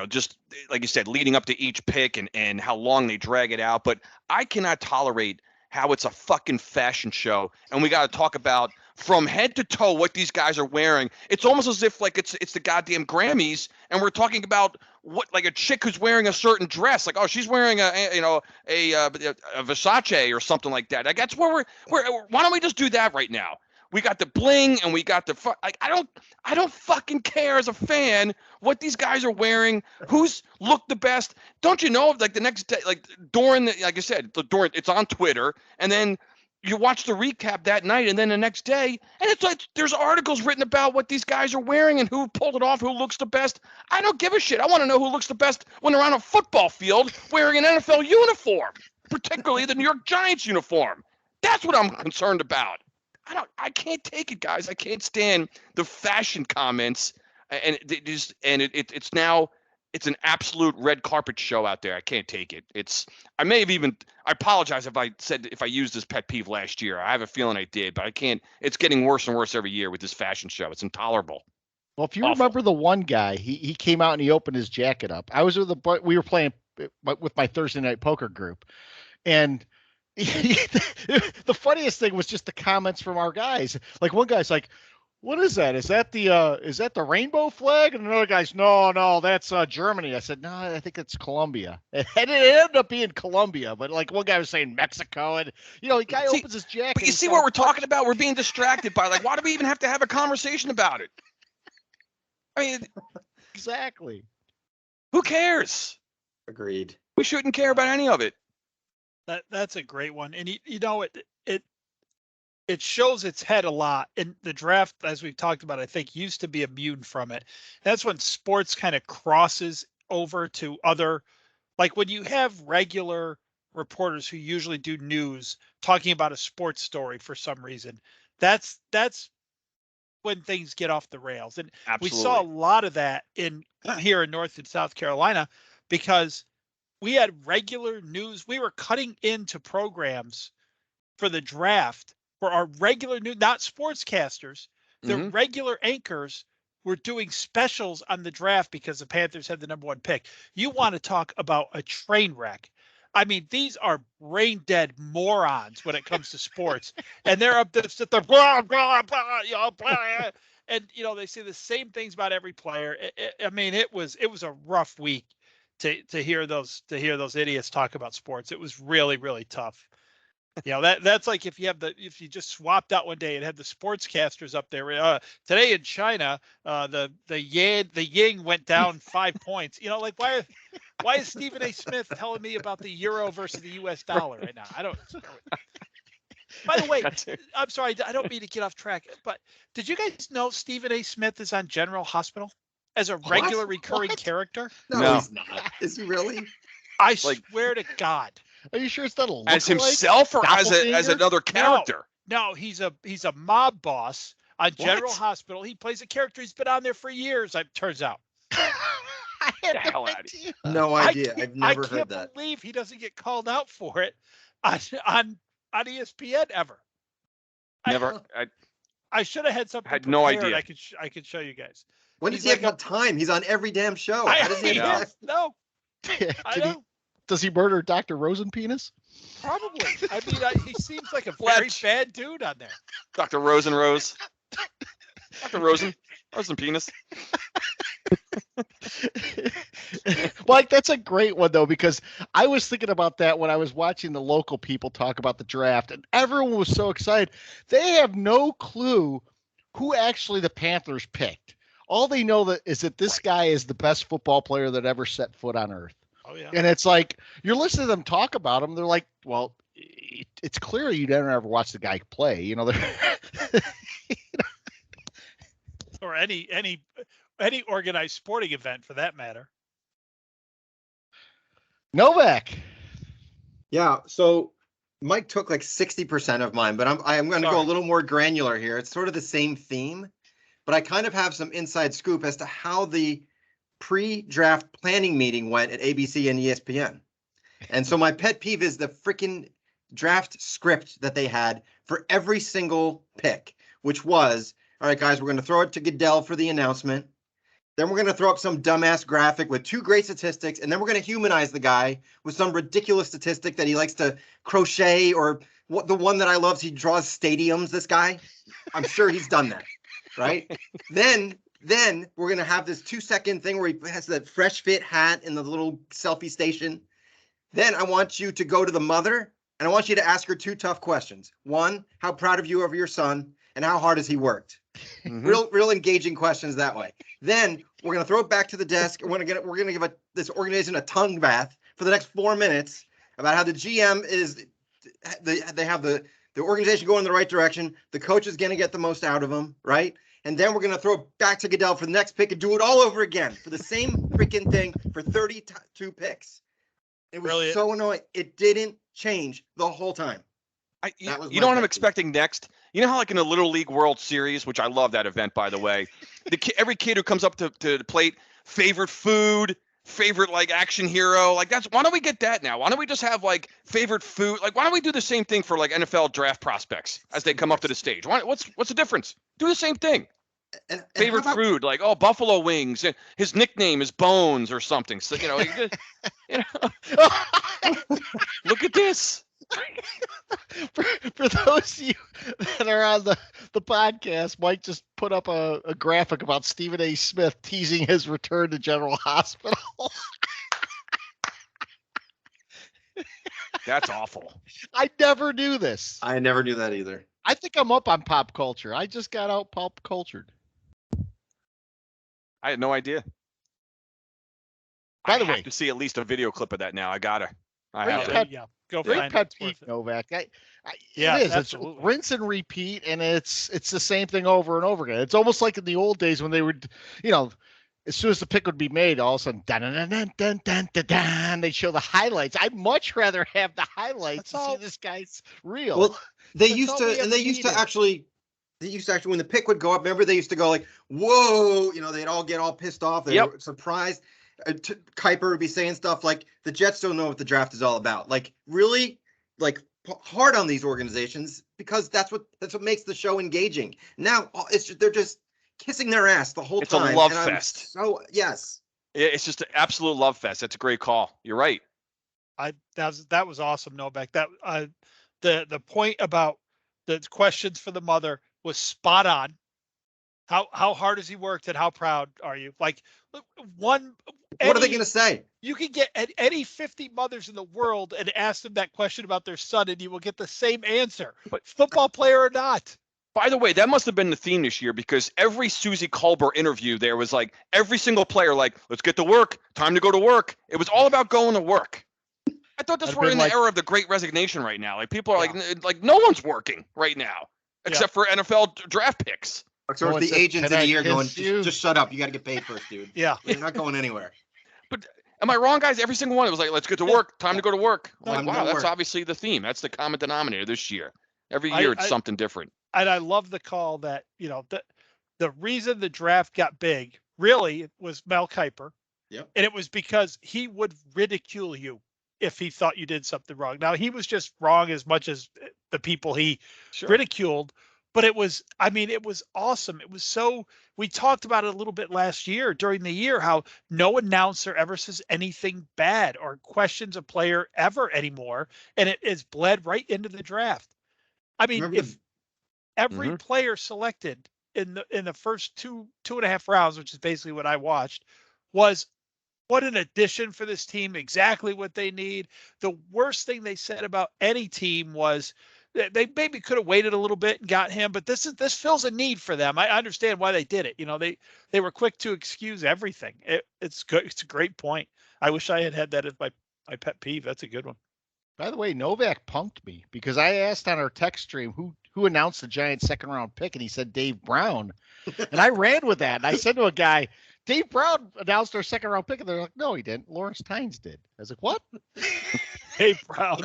[SPEAKER 3] Just like you said, leading up to each pick and how long they drag it out. But I cannot tolerate how it's a fucking fashion show, and we got to talk about from head to toe what these guys are wearing. It's almost as if like it's the goddamn Grammys, and we're talking about what, like a chick who's wearing a certain dress, like, oh, she's wearing a Versace or something like that. Like that's where why don't we just do that right now? We got the bling and we got the I don't fucking care as a fan what these guys are wearing, who's looked the best. Don't you know, like the next day, like like I said, it's on Twitter, and then you watch the recap that night, and then the next day, and it's like there's articles written about what these guys are wearing and who pulled it off, who looks the best. I don't give a shit. I want to know who looks the best when they're on a football field wearing an NFL uniform, particularly the New York Giants uniform. That's what I'm concerned about. I can't take it, guys. I can't stand the fashion comments, and it's now an absolute red carpet show out there. I can't take it. I apologize if I used this pet peeve last year. I have a feeling I did, but I can't. It's getting worse and worse every year with this fashion show. It's intolerable.
[SPEAKER 2] Well, if you remember the one guy, he came out and he opened his jacket up. We were playing with my Thursday night poker group, and the funniest thing was just the comments from our guys. Like one guy's like, "What is that? Is that the rainbow flag?" And another guy's, "No, that's Germany." I said, "No, I think it's Colombia." And it ended up being Colombia, but like one guy was saying Mexico, and the guy opens his jacket.
[SPEAKER 3] But you see what we're talking about? We're being distracted by, like, why do we even have to have a conversation about it? I mean,
[SPEAKER 2] exactly.
[SPEAKER 3] Who cares?
[SPEAKER 5] Agreed.
[SPEAKER 3] We shouldn't care about any of it.
[SPEAKER 4] That's a great one, and it shows its head a lot. And the draft, as we've talked about, I think used to be immune from it. That's when sports kind of crosses over to other, like when you have regular reporters who usually do news talking about a sports story for some reason. That's when things get off the rails, and
[SPEAKER 3] Absolutely.
[SPEAKER 4] We saw a lot of that here in North and South Carolina because we had regular news. We were cutting into programs for the draft for our regular news, not sportscasters. The regular anchors were doing specials on the draft because the Panthers had the number one pick. You want to talk about a train wreck. I mean, these are brain dead morons when it comes to sports. And they're up there, sit there, blah, blah, blah, blah. And, they say the same things about every player. It was a rough week to hear those idiots talk about sports. It was really, really tough. That's like if you just swapped out one day and had the sportscasters up there. Today in China, the yen went down 5 points. Like why is Stephen A. Smith telling me about the euro versus the U.S. dollar right now? I don't. By the way, I'm sorry, I don't mean to get off track, but did you guys know Stephen A. Smith is on General Hospital as a regular recurring character?
[SPEAKER 5] No, he's not. Is he really?
[SPEAKER 4] I swear to God.
[SPEAKER 2] Are you sure it's not a
[SPEAKER 3] as himself or as another character?
[SPEAKER 4] No, he's a mob boss on General Hospital. He plays a character. He's been on there for years. It turns out.
[SPEAKER 2] I had no idea.
[SPEAKER 5] No idea. I've never heard that.
[SPEAKER 4] I can't believe he doesn't get called out for it on ESPN ever.
[SPEAKER 3] Never.
[SPEAKER 4] I should have had something.
[SPEAKER 3] Had no idea.
[SPEAKER 4] I could show you guys.
[SPEAKER 5] When does he have time? He's on every damn show. How does he have time?
[SPEAKER 4] No. I know.
[SPEAKER 2] Does he murder Dr. Rosenpenis?
[SPEAKER 4] Probably. He seems like a very bad dude on there.
[SPEAKER 3] Dr. Rosenrose. Dr. Rosen penis.
[SPEAKER 2] Mike, that's a great one though, because I was thinking about that when I was watching the local people talk about the draft, and everyone was so excited. They have no clue who actually the Panthers picked. All they know is that this guy is the best football player that ever set foot on earth.
[SPEAKER 4] Oh yeah.
[SPEAKER 2] And it's like you're listening to them talk about him. They're like, well, it's clear you never ever watched the guy play. You know, they're
[SPEAKER 4] Or any organized sporting event for that matter.
[SPEAKER 2] Novak.
[SPEAKER 5] Yeah, so Mike took like 60% of mine, but I'm going to go a
[SPEAKER 4] Sorry.
[SPEAKER 5] little more granular here. It's sort of the same theme, but I kind of have some inside scoop as to how the pre-draft planning meeting went at ABC and ESPN. And so my pet peeve is the freaking draft script that they had for every single pick, which was, all right, guys, we're going to throw it to Goodell for the announcement. Then we're going to throw up some dumbass graphic with 2 great statistics, and then we're going to humanize the guy with some ridiculous statistic that he likes to crochet, or what the one that I love is he draws stadiums, this guy. I'm sure he's done that, right? Then we're going to have this 2-second thing where he has that fresh fit hat in the little selfie station. Then I want you to go to the mother, and I want you to ask her 2 tough questions. 1, how proud of you of your son, and how hard has he worked?
[SPEAKER 3] Mhm.
[SPEAKER 5] Real engaging questions that way. Then we're gonna throw it back to the desk, and we're gonna give this organization a tongue bath for the next 4 minutes about how the GM is. They have the organization going in the right direction. The coach is gonna get the most out of them, right? And then we're gonna throw it back to Goodell for the next pick and do it all over again for the same freaking thing for 32 picks. It was
[SPEAKER 4] Brilliant.
[SPEAKER 5] so annoying. It didn't change the whole time.
[SPEAKER 3] You
[SPEAKER 5] That was
[SPEAKER 3] know
[SPEAKER 5] my
[SPEAKER 3] what I'm
[SPEAKER 5] pet peeve.
[SPEAKER 3] expecting next? You know how like in the Little League World Series, which I love that event, by the way, every kid who comes up to the plate, favorite food, favorite like action hero, like why don't we get that now? Why don't we just have like favorite food? Like why don't we do the same thing for like NFL draft prospects as they come up to the stage? What's the difference? Do the same thing.
[SPEAKER 5] And
[SPEAKER 3] Favorite
[SPEAKER 5] how about,
[SPEAKER 3] food, like buffalo wings. His nickname is Bones or something. So you know, look at this.
[SPEAKER 2] For those of you that are on the podcast, Mike just put up a graphic about Stephen A. Smith teasing his return to General Hospital.
[SPEAKER 3] That's awful.
[SPEAKER 2] I never knew this.
[SPEAKER 5] I never knew that either.
[SPEAKER 2] I think I'm up on pop culture. I just got out pop cultured.
[SPEAKER 3] I had no idea.
[SPEAKER 2] By the
[SPEAKER 3] I
[SPEAKER 2] way,
[SPEAKER 3] have to see at least a video clip of that now. I
[SPEAKER 2] Great
[SPEAKER 3] have to.
[SPEAKER 2] pet-
[SPEAKER 4] Yeah, go
[SPEAKER 2] great
[SPEAKER 4] find it.
[SPEAKER 2] pet
[SPEAKER 4] It's worth
[SPEAKER 2] peeve,
[SPEAKER 4] it.
[SPEAKER 2] Novak.
[SPEAKER 4] Yeah,
[SPEAKER 2] it is.
[SPEAKER 4] absolutely.
[SPEAKER 2] It's rinse and repeat, and it's the same thing over and over again. It's almost like in the old days when they would, as soon as the pick would be made, all of a sudden, dun, dun, dun, dun, dun, dun, dun, they show the highlights. I'd much rather have the highlights
[SPEAKER 4] That's
[SPEAKER 2] to
[SPEAKER 4] all.
[SPEAKER 2] see this guy's real.
[SPEAKER 5] Well, they
[SPEAKER 4] That's
[SPEAKER 5] used
[SPEAKER 4] all
[SPEAKER 5] to,
[SPEAKER 4] we
[SPEAKER 5] and
[SPEAKER 4] ever
[SPEAKER 5] they used to
[SPEAKER 4] needed.
[SPEAKER 5] actually, when the pick would go up, remember they used to go like, whoa, they'd all get all pissed off. They
[SPEAKER 3] Yep.
[SPEAKER 5] were surprised. Kuiper would be saying stuff like, the Jets don't know what the draft is all about. Like, really, like, hard on these organizations, because that's what makes the show engaging. Now they're just kissing their ass the whole
[SPEAKER 3] It's a
[SPEAKER 5] time.
[SPEAKER 3] love
[SPEAKER 5] and I'm
[SPEAKER 3] fest.
[SPEAKER 5] So yes.
[SPEAKER 3] It's just an absolute love fest. That's a great call. You're right.
[SPEAKER 4] That was awesome, Novak. That the point about the questions for the mother was spot on. How hard has he worked, and how proud are you? Like
[SPEAKER 5] What are they going to say?
[SPEAKER 4] You can get any 50 mothers in the world and ask them that question about their son, and you will get the same answer.
[SPEAKER 3] But-
[SPEAKER 4] Football player or not.
[SPEAKER 3] By the way, that must have been the theme this year, because every Susie Colbert interview there was like every single player like, let's get to work. Time to go to work. It was all about going to work. I thought this
[SPEAKER 2] I've
[SPEAKER 3] were
[SPEAKER 2] been
[SPEAKER 3] in
[SPEAKER 2] like-
[SPEAKER 3] the era of the Great Resignation right now. Like people are like no one's working right now except for NFL draft picks.
[SPEAKER 5] So
[SPEAKER 2] No,
[SPEAKER 5] it's
[SPEAKER 2] it's
[SPEAKER 5] the
[SPEAKER 2] a-
[SPEAKER 5] agents
[SPEAKER 2] can
[SPEAKER 5] of
[SPEAKER 2] I
[SPEAKER 5] the year going,
[SPEAKER 2] kiss you?
[SPEAKER 5] just shut up. You got to get paid first, dude.
[SPEAKER 4] Yeah.
[SPEAKER 5] You're not going anywhere.
[SPEAKER 3] Am I wrong, guys? Every single one. It was like, let's get to work. Time to go to work. I'm like,
[SPEAKER 5] Time to
[SPEAKER 3] wow, that's
[SPEAKER 5] work.
[SPEAKER 3] obviously the theme. That's the common denominator this year. Every
[SPEAKER 4] I-
[SPEAKER 3] year it's
[SPEAKER 4] I-
[SPEAKER 3] something different.
[SPEAKER 4] And I love the call that, the reason the draft got big really was Mel Kiper.
[SPEAKER 5] Yep.
[SPEAKER 4] And it was because he would ridicule you if he thought you did something wrong. Now, he was just wrong as much as the people he ridiculed, but it was awesome. It was we talked about it a little bit last year during the year, how no announcer ever says anything bad or questions a player ever anymore. And it is bled right into the draft. I mean,
[SPEAKER 5] Remember
[SPEAKER 4] if every player selected in the first two and a half rounds, which is basically what I watched, was what an addition for this team, exactly what they need. The worst thing they said about any team was that they maybe could have waited a little bit and got him, but this fills a need for them. I understand why they did it. They were quick to excuse everything. It's good. It's a great point. I wish I had that as my pet peeve. That's a good one.
[SPEAKER 2] By the way, Novak punked me because I asked on our text stream who announced the Giants' second round pick, and he said Dave Brown. And I ran with that. And I said to a guy, Dave Brown announced our second round pick, and they're like, no, he didn't. Lawrence Tynes did. I was like, what?
[SPEAKER 4] Dave Brown.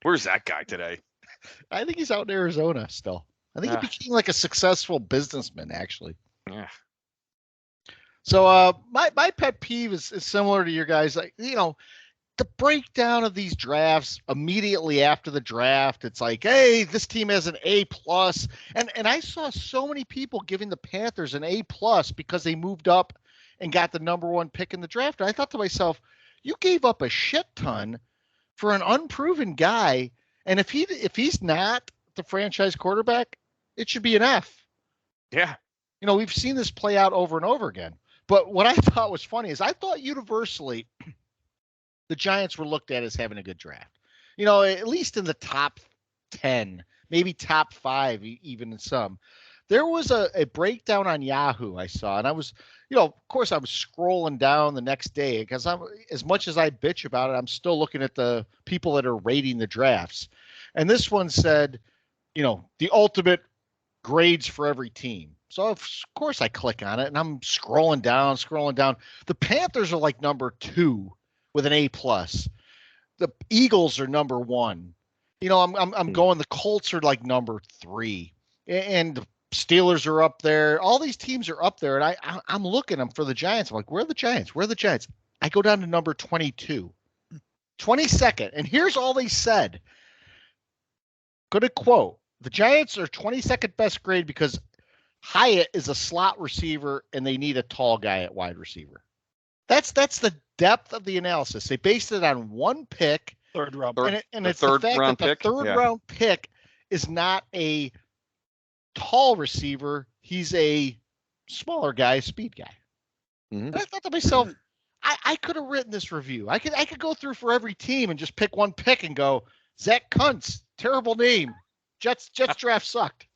[SPEAKER 3] Where's that guy today?
[SPEAKER 2] I think he's out in Arizona still. I think he became like a successful businessman, actually.
[SPEAKER 3] Yeah.
[SPEAKER 2] So my pet peeve is similar to your guys. Like, the breakdown of these drafts immediately after the draft, it's like, hey, this team has an A+. And I saw so many people giving the Panthers an A+ because they moved up and got the number one pick in the draft. And I thought to myself, you gave up a shit ton for an unproven guy. And if he's not the franchise quarterback, it should be an F.
[SPEAKER 3] Yeah.
[SPEAKER 2] We've seen this play out over and over again. But what I thought was funny is I thought universally the Giants were looked at as having a good draft. At least in the top 10, maybe top 5, even in some. There was a breakdown on Yahoo I saw, and I was, of course I was scrolling down the next day because as much as I bitch about it, I'm still looking at the people that are rating the drafts. And this one said, the ultimate grades for every team. So of course I click on it and I'm scrolling down. The Panthers are like number 2 with an A+. The Eagles are number 1. I'm going, the Colts are like number 3, and the Steelers are up there. All these teams are up there, and I'm looking them for the Giants. I'm like, where are the Giants? Where are the Giants? I go down to number 22, 22nd, and here's all they said. Good quote: the Giants are 22nd best grade because Hyatt is a slot receiver and they need a tall guy at wide receiver. That's the depth of the analysis. They based it on one pick,
[SPEAKER 4] third round,
[SPEAKER 2] and it's the fact that the third round pick is not a tall receiver. He's a smaller guy, speed guy.
[SPEAKER 3] Mm-hmm.
[SPEAKER 2] And I thought to myself, I could have written this review. I could go through for every team and just pick one pick and go, Zach Kuntz, terrible name. Jets draft sucked.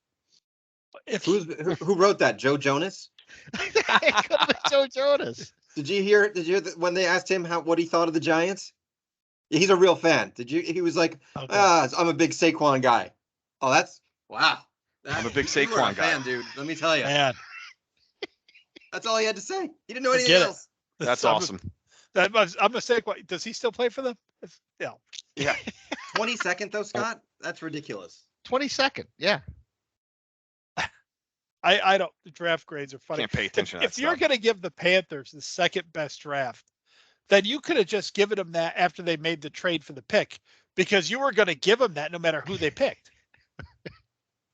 [SPEAKER 5] Who wrote that? Joe Jonas?
[SPEAKER 2] It could have been Joe Jonas.
[SPEAKER 5] Did you hear when they asked him what he thought of the Giants? He's a real fan. He was like, okay. I'm a big Saquon guy. Oh, that's wow.
[SPEAKER 3] I'm a big Saquon guy,
[SPEAKER 5] fan, dude. Let me tell you.
[SPEAKER 4] Man.
[SPEAKER 5] That's all he had to say. He didn't know anything else.
[SPEAKER 3] That's awesome.
[SPEAKER 4] I'm a Saquon. Does he still play for them?
[SPEAKER 3] Yeah.
[SPEAKER 5] 22nd though, Scott. That's ridiculous.
[SPEAKER 2] 22nd. Yeah.
[SPEAKER 4] I don't. The draft grades are funny.
[SPEAKER 3] Can't pay attention.
[SPEAKER 4] If you're going to give the Panthers the second best draft, then you could have just given them that after they made the trade for the pick, because you were going to give them that no matter who they picked.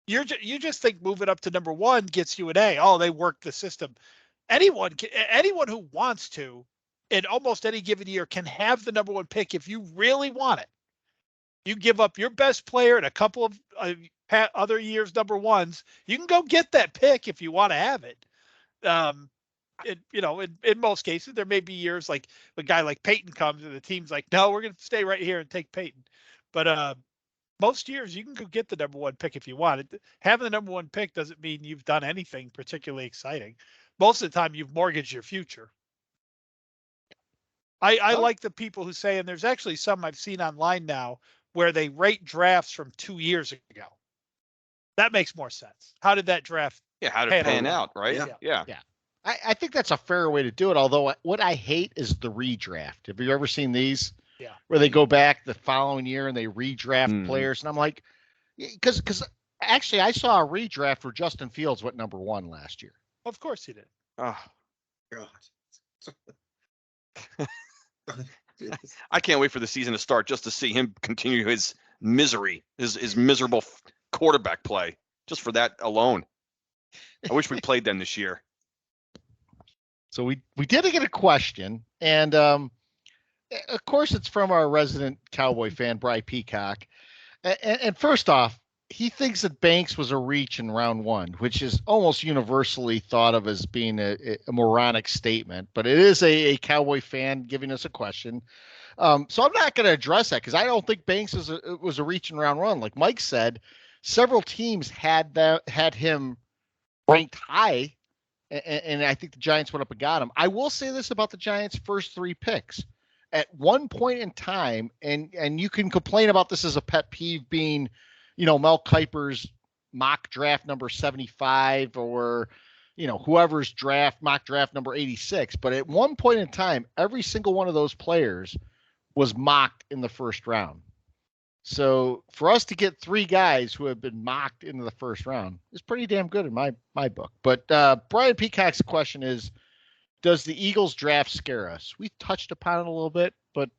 [SPEAKER 4] You just think moving up to number 1 gets you an A. Oh, they worked the system. Anyone who wants to, in almost any given year, can have the number 1 pick if you really want it. You give up your best player and a couple of other years number 1s. You can go get that pick if you want to have it. In most cases, there may be years like a guy like Peyton comes and the team's like, no, we're going to stay right here and take Peyton. But most years you can go get the number 1 pick if you want it. Having the number 1 pick doesn't mean you've done anything particularly exciting. Most of the time you've mortgaged your future. I like the people who say, and there's actually some I've seen online now where they rate drafts from 2 years ago. That makes more sense. How did that draft?
[SPEAKER 3] Yeah, how did it pan out, right?
[SPEAKER 2] Yeah. I think that's a fair way to do it. Although what I hate is the redraft. Have you ever seen these?
[SPEAKER 4] Yeah.
[SPEAKER 2] Where they go back the following year and they redraft players, and I'm like, because actually I saw a redraft where Justin Fields went number 1 last year.
[SPEAKER 4] Of course he did.
[SPEAKER 3] Oh
[SPEAKER 5] God.
[SPEAKER 3] I can't wait for the season to start just to see him continue his misery, his miserable quarterback play, just for that alone. I wish we played them this year.
[SPEAKER 2] So we did get a question, and of course it's from our resident Cowboy fan, Bry Peacock. And first off, he thinks that Banks was a reach in round one, which is almost universally thought of as being a moronic statement, but it is a Cowboy fan giving us a question. So I'm not going to address that because I don't think Banks was a reach in round one. Like Mike said, several teams had him ranked high, and I think the Giants went up and got him. I will say this about the Giants' first 3 picks. At one point in time, and you can complain about this as a pet peeve being, Mel Kiper's mock draft number 75 or, whoever's mock draft number 86. But at one point in time, every single one of those players was mocked in the first round. So for us to get 3 guys who have been mocked into the first round is pretty damn good in my book. But Brian Peacock's question is, does the Eagles draft scare us? We touched upon it a little bit, but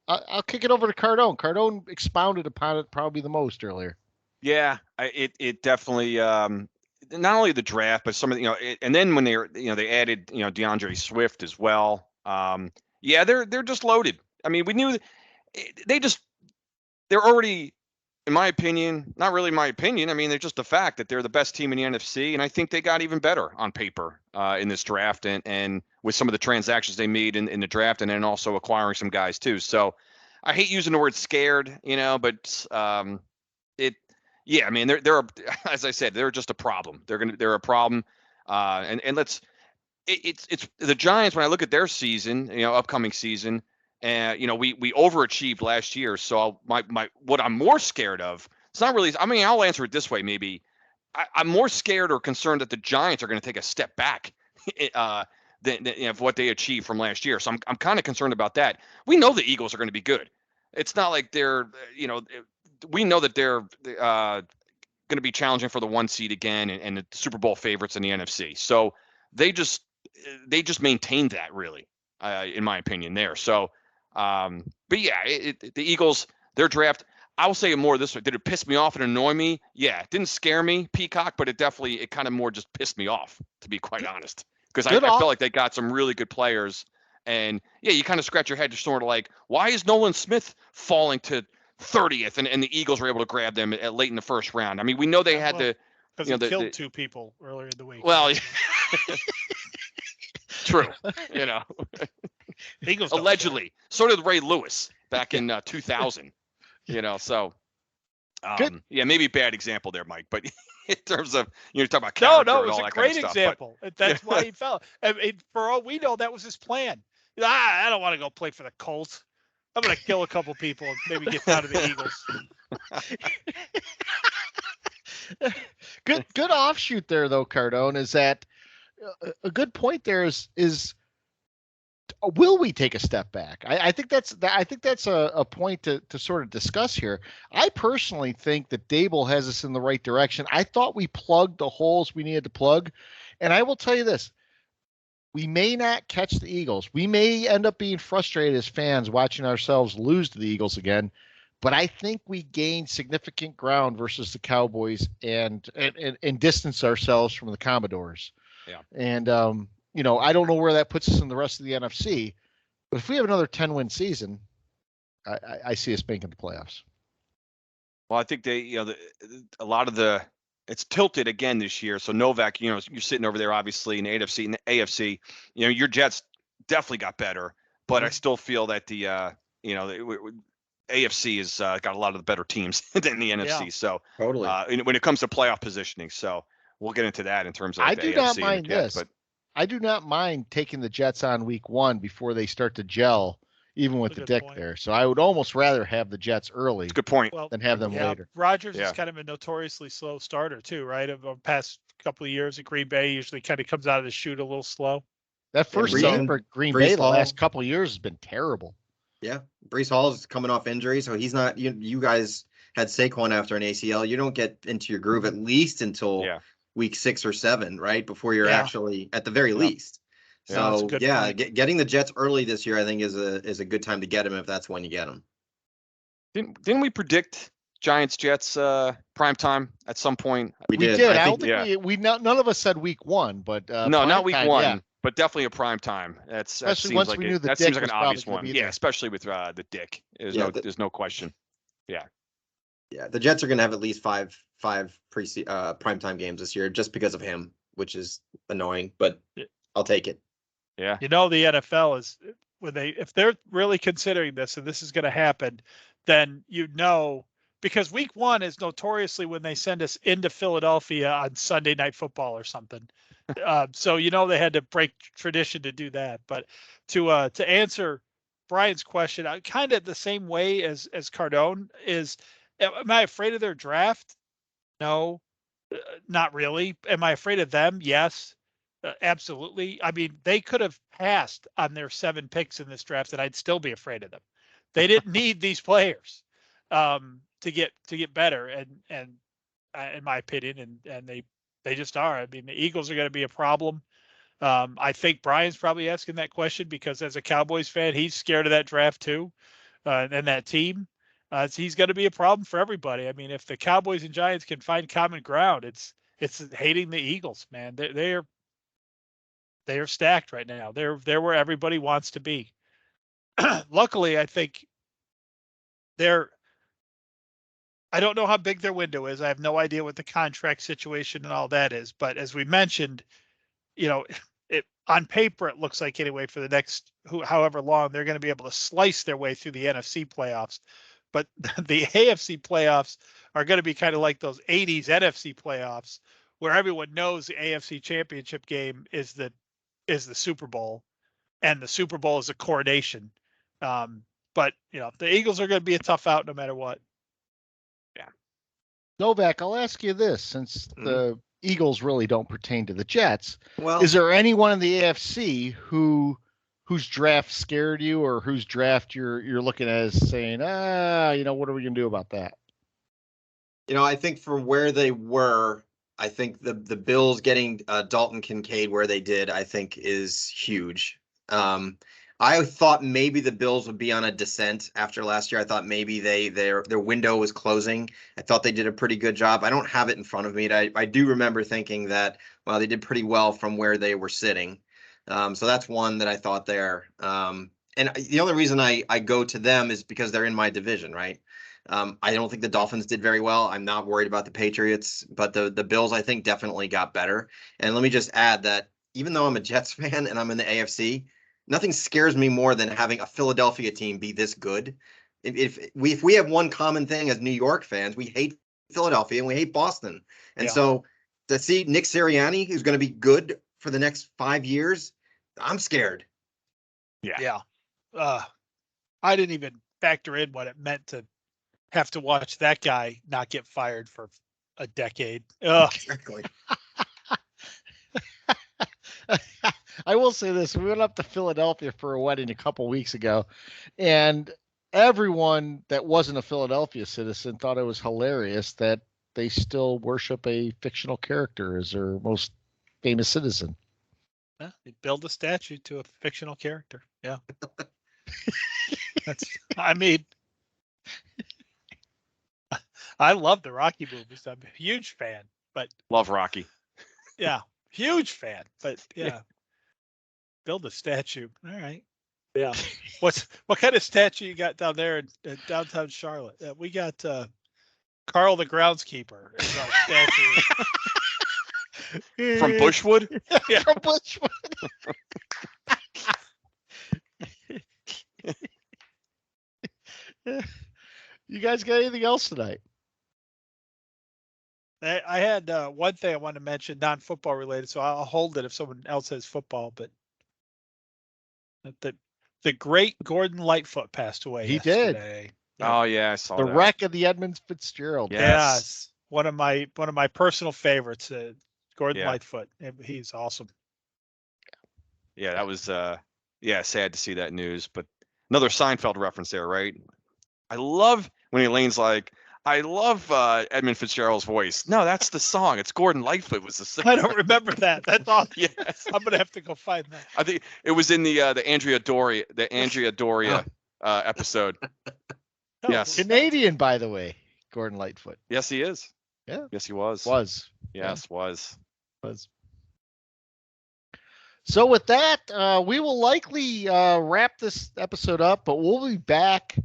[SPEAKER 2] I'll kick it over to Cardone. Cardone expounded upon it probably the most earlier.
[SPEAKER 3] Yeah, it definitely not only the draft, but some of the, and then when they added DeAndre Swift as well. Yeah, they're just loaded. I mean, we knew they're already, in my opinion, not really my opinion. I mean, they're just the fact that they're the best team in the NFC, and I think they got even better on paper in this draft and with some of the transactions they made in the draft, and then also acquiring some guys too. So I hate using the word scared, but yeah, I mean, they're as I said, they're just a problem. They're a problem, and it's the Giants. When I look at their season, upcoming season, and we overachieved last year. So my what I'm more scared of, it's not really. I mean, I'll answer it this way. Maybe I'm more scared or concerned that the Giants are going to take a step back than of what they achieved from last year. So I'm kind of concerned about that. We know the Eagles are going to be good. It's not like they're we know that they're going to be challenging for the 1 seed again and the Super Bowl favorites in the NFC. So they just maintained that, really, in my opinion, there. So, but yeah, the Eagles, their draft, I will say it more this way. Did it piss me off and annoy me? Yeah, it didn't scare me, Peacock, but it kind of more just pissed me off, to be quite honest, because I felt like they got some really good players. And yeah, you kind of scratch your head, just sort of like, why is Nolan Smith falling to 30th, and the Eagles were able to grab them late in the first round? I mean, we know they had to,
[SPEAKER 4] because he killed 2 people earlier in the week.
[SPEAKER 3] Well, true,
[SPEAKER 4] Eagles
[SPEAKER 3] allegedly. So did Ray Lewis back in 2000. So yeah, maybe bad example there, Mike. But in terms of you're talking about character
[SPEAKER 4] no, it
[SPEAKER 3] and
[SPEAKER 4] was
[SPEAKER 3] all
[SPEAKER 4] a
[SPEAKER 3] that kind of
[SPEAKER 4] great
[SPEAKER 3] stuff,
[SPEAKER 4] example. That's why he fell. I mean, for all we know, that was his plan. I don't want to go play for the Colts. I'm going to kill a couple people and maybe get down to the Eagles.
[SPEAKER 2] Good offshoot there, though, Cardone, is that a good point there is will we take a step back? I think that's a point to sort of discuss here. I personally think that Dable has us in the right direction. I thought we plugged the holes we needed to plug, and I will tell you this. We may not catch the Eagles. We may end up being frustrated as fans watching ourselves lose to the Eagles again, but I think we gained significant ground versus the Cowboys and distance ourselves from the Commodores.
[SPEAKER 3] Yeah.
[SPEAKER 2] And, I don't know where that puts us in the rest of the NFC, but if we have another 10-win season, I see us making the playoffs.
[SPEAKER 3] Well, I think they, a lot of it's tilted again this year. So Novak, you're sitting over there, obviously, in the NFC and the AFC. Your Jets definitely got better, but I still feel that the AFC has got a lot of the better teams than the NFC. So
[SPEAKER 5] Totally.
[SPEAKER 3] When it comes to playoff positioning, so we'll get into that in terms of
[SPEAKER 2] I
[SPEAKER 3] the
[SPEAKER 2] do
[SPEAKER 3] AFC
[SPEAKER 2] not
[SPEAKER 3] and
[SPEAKER 2] mind
[SPEAKER 3] the Jets,
[SPEAKER 2] this.
[SPEAKER 3] but
[SPEAKER 2] I do not mind taking the Jets on week 1 before they start to gel, even with
[SPEAKER 4] That's a
[SPEAKER 2] the
[SPEAKER 4] good
[SPEAKER 2] dick
[SPEAKER 4] point.
[SPEAKER 2] there. So I would almost rather have the Jets early
[SPEAKER 3] good point.
[SPEAKER 4] Well,
[SPEAKER 2] than have them later.
[SPEAKER 4] Rodgers
[SPEAKER 3] Yeah.
[SPEAKER 4] is kind of a notoriously slow starter too, right? Over the past couple of years at Green Bay, usually kind of comes out of the chute a little slow.
[SPEAKER 2] That first
[SPEAKER 5] Brees-
[SPEAKER 2] game for Green
[SPEAKER 5] Brees
[SPEAKER 2] Bay the
[SPEAKER 5] Hall.
[SPEAKER 2] last couple of years has been terrible.
[SPEAKER 5] Yeah, Brees Hall is coming off injury, so he's not. You guys had Saquon after an ACL. You don't get into your groove at least until week 6 or 7, right? Before you're actually at the very least.
[SPEAKER 4] Yeah, that's a
[SPEAKER 5] So
[SPEAKER 4] good point.
[SPEAKER 5] getting the Jets early this year, I think, is a good time to get them if that's when you get them.
[SPEAKER 3] Didn't we predict Giants Jets prime time at some point?
[SPEAKER 2] We did. I don't
[SPEAKER 3] think
[SPEAKER 2] think none of us said week 1, but
[SPEAKER 3] no, not week
[SPEAKER 2] time,
[SPEAKER 3] 1.
[SPEAKER 2] yeah.
[SPEAKER 3] But definitely a prime time. That
[SPEAKER 2] Especially
[SPEAKER 3] seems
[SPEAKER 2] once
[SPEAKER 3] like
[SPEAKER 2] we knew the
[SPEAKER 3] that
[SPEAKER 2] Dick
[SPEAKER 3] seems like
[SPEAKER 2] was
[SPEAKER 3] an
[SPEAKER 2] probably
[SPEAKER 3] obvious
[SPEAKER 2] gonna
[SPEAKER 3] one.
[SPEAKER 2] be
[SPEAKER 3] Yeah,
[SPEAKER 2] there.
[SPEAKER 3] especially with the Dick. There's no question. Yeah.
[SPEAKER 5] Yeah, the Jets are going to have at least five primetime games this year just because of him, which is annoying, but I'll take it.
[SPEAKER 3] Yeah.
[SPEAKER 4] The NFL is if they're really considering this and this is going to happen, then because week 1 is notoriously when they send us into Philadelphia on Sunday Night Football or something. So they had to break tradition to do that. But to answer Brian's question, kind of the same way as Cardone is. Am I afraid of their draft? No, not really. Am I afraid of them? Yes, absolutely. I mean, they could have passed on their 7 picks in this draft, and I'd still be afraid of them. They didn't need these players to get better, and in my opinion, and they just are. I mean, the Eagles are going to be a problem. I think Brian's probably asking that question because as a Cowboys fan, he's scared of that draft too, and that team. He's going to be a problem for everybody. I mean, if the Cowboys and Giants can find common ground, it's hating the Eagles, man. They are stacked right now. They're where everybody wants to be. Luckily, I think I don't know how big their window is. I have no idea what the contract situation and all that is. But as we mentioned, it on paper it looks like anyway for the next however long they're going to be able to slice their way through the NFC playoffs. But the AFC playoffs are going to be kind of like those 80s NFC playoffs where everyone knows the AFC championship game is the Super Bowl, and the Super Bowl is a coronation. But the Eagles are going to be a tough out no matter what.
[SPEAKER 3] Yeah.
[SPEAKER 2] Novak, I'll ask you this, since the Eagles really don't pertain to the Jets.
[SPEAKER 5] Well,
[SPEAKER 2] Is there anyone in the AFC whose draft scared you, or whose draft you're looking at as saying, what are we gonna do about that?
[SPEAKER 5] I think for where they were, I think the Bills getting Dalton Kincaid where they did, I think is huge. I thought maybe the Bills would be on a descent after last year. I thought maybe their window was closing. I thought they did a pretty good job. I don't have it in front of me. I do remember thinking that, well, they did pretty well from where they were sitting. So that's one that I thought there. And the only reason I go to them is because they're in my division, right? I don't think the Dolphins did very well. I'm not worried about the Patriots, but the Bills, I think, definitely got better. And let me just add that even though I'm a Jets fan and I'm in the AFC, nothing scares me more than having a Philadelphia team be this good. If we have one common thing as New York fans, we hate Philadelphia and we hate Boston. And so to see Nick Sirianni, who's going to be good for the next 5 years, I'm scared.
[SPEAKER 4] Yeah. I didn't even factor in what it meant to have to watch that guy not get fired for a decade.
[SPEAKER 5] Exactly.
[SPEAKER 2] I will say this. We went up to Philadelphia for a wedding a couple weeks ago, and everyone that wasn't a Philadelphia citizen thought it was hilarious that they still worship a fictional character as their most famous citizen.
[SPEAKER 4] Yeah, they build a statue to a fictional character. Yeah. I love the Rocky movies. I'm a huge fan, but
[SPEAKER 3] Love Rocky.
[SPEAKER 4] yeah, huge fan, but yeah. Build a statue. All right. Yeah. What kind of statue you got down there in downtown Charlotte? We got Carl the groundskeeper as our statue.
[SPEAKER 3] From Bushwood?
[SPEAKER 2] Yeah, from Bushwood. You guys got anything else tonight?
[SPEAKER 4] I had one thing I wanted to mention, non-football related, so I'll hold it if someone else has football. But the great Gordon Lightfoot passed away.
[SPEAKER 2] He did.
[SPEAKER 4] Yesterday.
[SPEAKER 3] Oh yeah, I saw
[SPEAKER 2] the
[SPEAKER 3] that.
[SPEAKER 2] wreck of the Edmund Fitzgerald.
[SPEAKER 3] Yes.
[SPEAKER 4] One of my personal favorites, Gordon Lightfoot. He's awesome.
[SPEAKER 3] Yeah, that was sad to see that news, but another Seinfeld reference there, right? I love when Elaine's like, I love Edmund Fitzgerald's voice. No, that's the song. It's Gordon Lightfoot was the singer.
[SPEAKER 4] I don't remember that. That's awesome.
[SPEAKER 3] Yes.
[SPEAKER 4] I'm gonna have to go find that.
[SPEAKER 3] I think it was in the Andrea Doria episode.
[SPEAKER 4] Oh,
[SPEAKER 3] Yes.
[SPEAKER 2] Canadian, by the way, Gordon Lightfoot.
[SPEAKER 3] Yes, he is.
[SPEAKER 2] Yeah.
[SPEAKER 3] Yes, he was.
[SPEAKER 2] Was.
[SPEAKER 3] Yes, was.
[SPEAKER 2] So with that, we will likely wrap this episode up, but we'll be back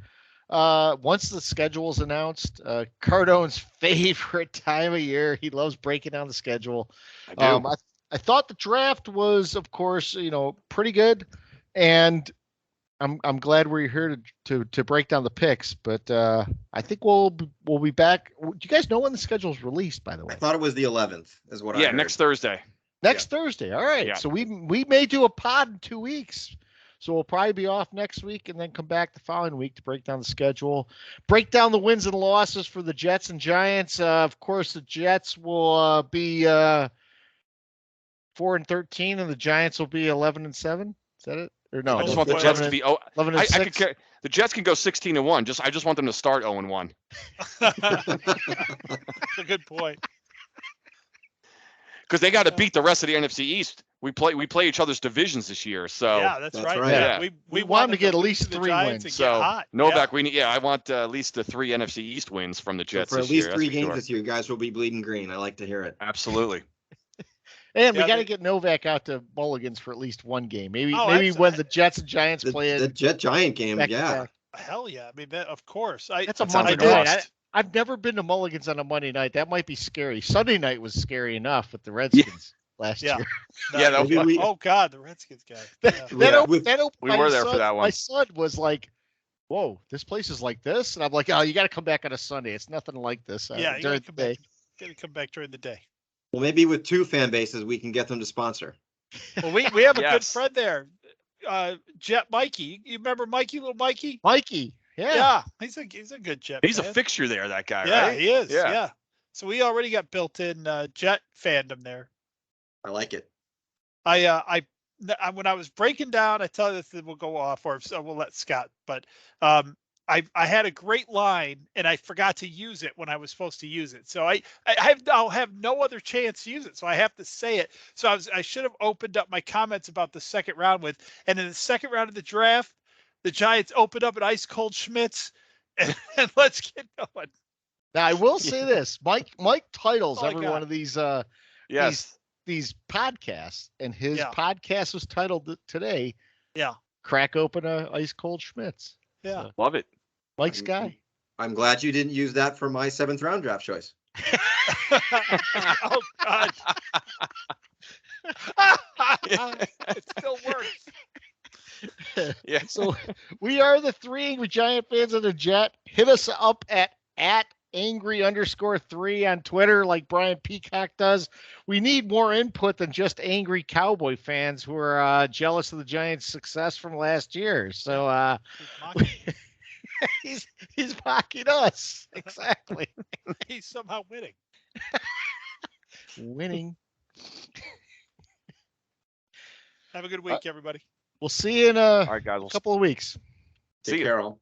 [SPEAKER 2] once the schedule's announced, Cardone's favorite time of year. He loves breaking down the schedule.
[SPEAKER 3] I do.
[SPEAKER 2] I thought the draft was, of course, pretty good, and I'm glad we're here to break down the picks. But I think we'll be back. Do you guys know when the schedule's released? By the way,
[SPEAKER 5] I thought it was the 11th, is what I
[SPEAKER 3] Yeah,
[SPEAKER 5] heard.
[SPEAKER 3] next Thursday.
[SPEAKER 2] next Thursday. All right.
[SPEAKER 3] Yeah.
[SPEAKER 2] So we may do a pod in 2 weeks. So we'll probably be off next week and then come back the following week to break down the schedule, break down the wins and losses for the Jets and Giants. Of course, the Jets will be 4-13, and the Giants will be 11-7. Is that it? Or no?
[SPEAKER 3] I just want the Jets to be. Oh,
[SPEAKER 2] 11-6.
[SPEAKER 3] the Jets can go 16-1. I just want them to start 0-1.
[SPEAKER 4] That's a good point.
[SPEAKER 3] Because they got to beat the rest of the NFC East. We play each other's divisions this year. So
[SPEAKER 4] Yeah, that's right.
[SPEAKER 5] right.
[SPEAKER 3] Yeah.
[SPEAKER 4] We
[SPEAKER 2] want them to get at
[SPEAKER 4] lose
[SPEAKER 2] least
[SPEAKER 4] the
[SPEAKER 2] 3
[SPEAKER 4] Giants
[SPEAKER 2] wins.
[SPEAKER 4] and get
[SPEAKER 3] So
[SPEAKER 4] hot.
[SPEAKER 3] Novak, I want at least the 3 NFC East wins from the
[SPEAKER 5] So
[SPEAKER 3] Jets
[SPEAKER 5] for at
[SPEAKER 3] this
[SPEAKER 5] least
[SPEAKER 3] year.
[SPEAKER 5] 3
[SPEAKER 3] that's for
[SPEAKER 5] games
[SPEAKER 3] sure.
[SPEAKER 5] this year, guys will be bleeding green. I like to hear it.
[SPEAKER 3] Absolutely.
[SPEAKER 2] And we
[SPEAKER 4] Yeah,
[SPEAKER 2] got to
[SPEAKER 4] they-
[SPEAKER 2] get Novak out to Mulligans for at least one game. Maybe
[SPEAKER 4] Oh,
[SPEAKER 2] when
[SPEAKER 4] absolutely.
[SPEAKER 2] the Jets and Giants play
[SPEAKER 5] The
[SPEAKER 2] in
[SPEAKER 5] Jet Giant game,
[SPEAKER 2] back to
[SPEAKER 5] yeah.
[SPEAKER 2] back.
[SPEAKER 4] Hell yeah! I mean, of course.
[SPEAKER 2] That's a
[SPEAKER 3] That sounds
[SPEAKER 2] Monday
[SPEAKER 3] like a
[SPEAKER 2] night.
[SPEAKER 3] must.
[SPEAKER 2] I've never been to Mulligans on a Monday night. That might be scary. Sunday night was scary enough with the Redskins last
[SPEAKER 4] Yeah.
[SPEAKER 2] year.
[SPEAKER 3] Yeah, that
[SPEAKER 5] Maybe we-
[SPEAKER 4] Oh God, the Redskins guy.
[SPEAKER 2] That,
[SPEAKER 4] Yeah.
[SPEAKER 2] opened
[SPEAKER 3] We
[SPEAKER 2] my
[SPEAKER 3] were there for
[SPEAKER 2] son-
[SPEAKER 3] that one.
[SPEAKER 2] My son was like, "Whoa, this place is like this," and I'm like, "Oh, you got to come back on a Sunday. It's nothing like this
[SPEAKER 4] Yeah, you
[SPEAKER 2] during
[SPEAKER 4] gotta
[SPEAKER 2] the
[SPEAKER 4] come
[SPEAKER 2] day."
[SPEAKER 4] back. Gotta come back during the day.
[SPEAKER 5] Well, maybe with 2 fan bases, we can get them to sponsor.
[SPEAKER 4] Well, we have a good
[SPEAKER 3] Yes.
[SPEAKER 4] friend there, Jet Mikey. You remember Mikey, little Mikey?
[SPEAKER 2] Mikey,
[SPEAKER 4] Yeah, he's a good Jet.
[SPEAKER 3] He's a
[SPEAKER 4] fan.
[SPEAKER 3] fixture there, that guy,
[SPEAKER 4] Yeah,
[SPEAKER 3] right?
[SPEAKER 4] he is.
[SPEAKER 3] Yeah.
[SPEAKER 4] Yeah. So we already got built-in Jet fandom there.
[SPEAKER 5] I like it.
[SPEAKER 4] I when I was breaking down, I tell you this will go off, or so we'll let Scott. But I had a great line and I forgot to use it when I was supposed to use it. So I'll have no other chance to use it. So I have to say it. So I should have opened up my comments about the second round with, and in the second round of the draft, the Giants opened up an ice cold Schmitz, and let's get going.
[SPEAKER 2] Now I will say this: Mike titles
[SPEAKER 4] Oh, my
[SPEAKER 2] every
[SPEAKER 4] God.
[SPEAKER 2] one of these
[SPEAKER 3] Yes.
[SPEAKER 2] these podcasts, and his
[SPEAKER 4] Yeah.
[SPEAKER 2] podcast was titled today.
[SPEAKER 4] Yeah.
[SPEAKER 2] Crack open a ice cold Schmitz.
[SPEAKER 4] Yeah.
[SPEAKER 3] Love it.
[SPEAKER 2] Mike's guy.
[SPEAKER 5] I'm glad you didn't use that for my 7th round draft choice.
[SPEAKER 4] Oh God. It still works.
[SPEAKER 3] Yeah.
[SPEAKER 2] So we are the 3 Angry Giant fans of the Jet. Hit us up at angry_3 on Twitter, like Brian Peacock does. We need more input than just angry Cowboy fans who are jealous of the Giants' success from last year. So he's mocking us. Exactly.
[SPEAKER 4] He's somehow winning.
[SPEAKER 2] Winning.
[SPEAKER 4] Have a good week, everybody.
[SPEAKER 2] We'll see you in
[SPEAKER 3] All right, guys. We'll
[SPEAKER 2] couple of weeks.
[SPEAKER 3] See
[SPEAKER 5] Take
[SPEAKER 3] you.
[SPEAKER 5] care, all.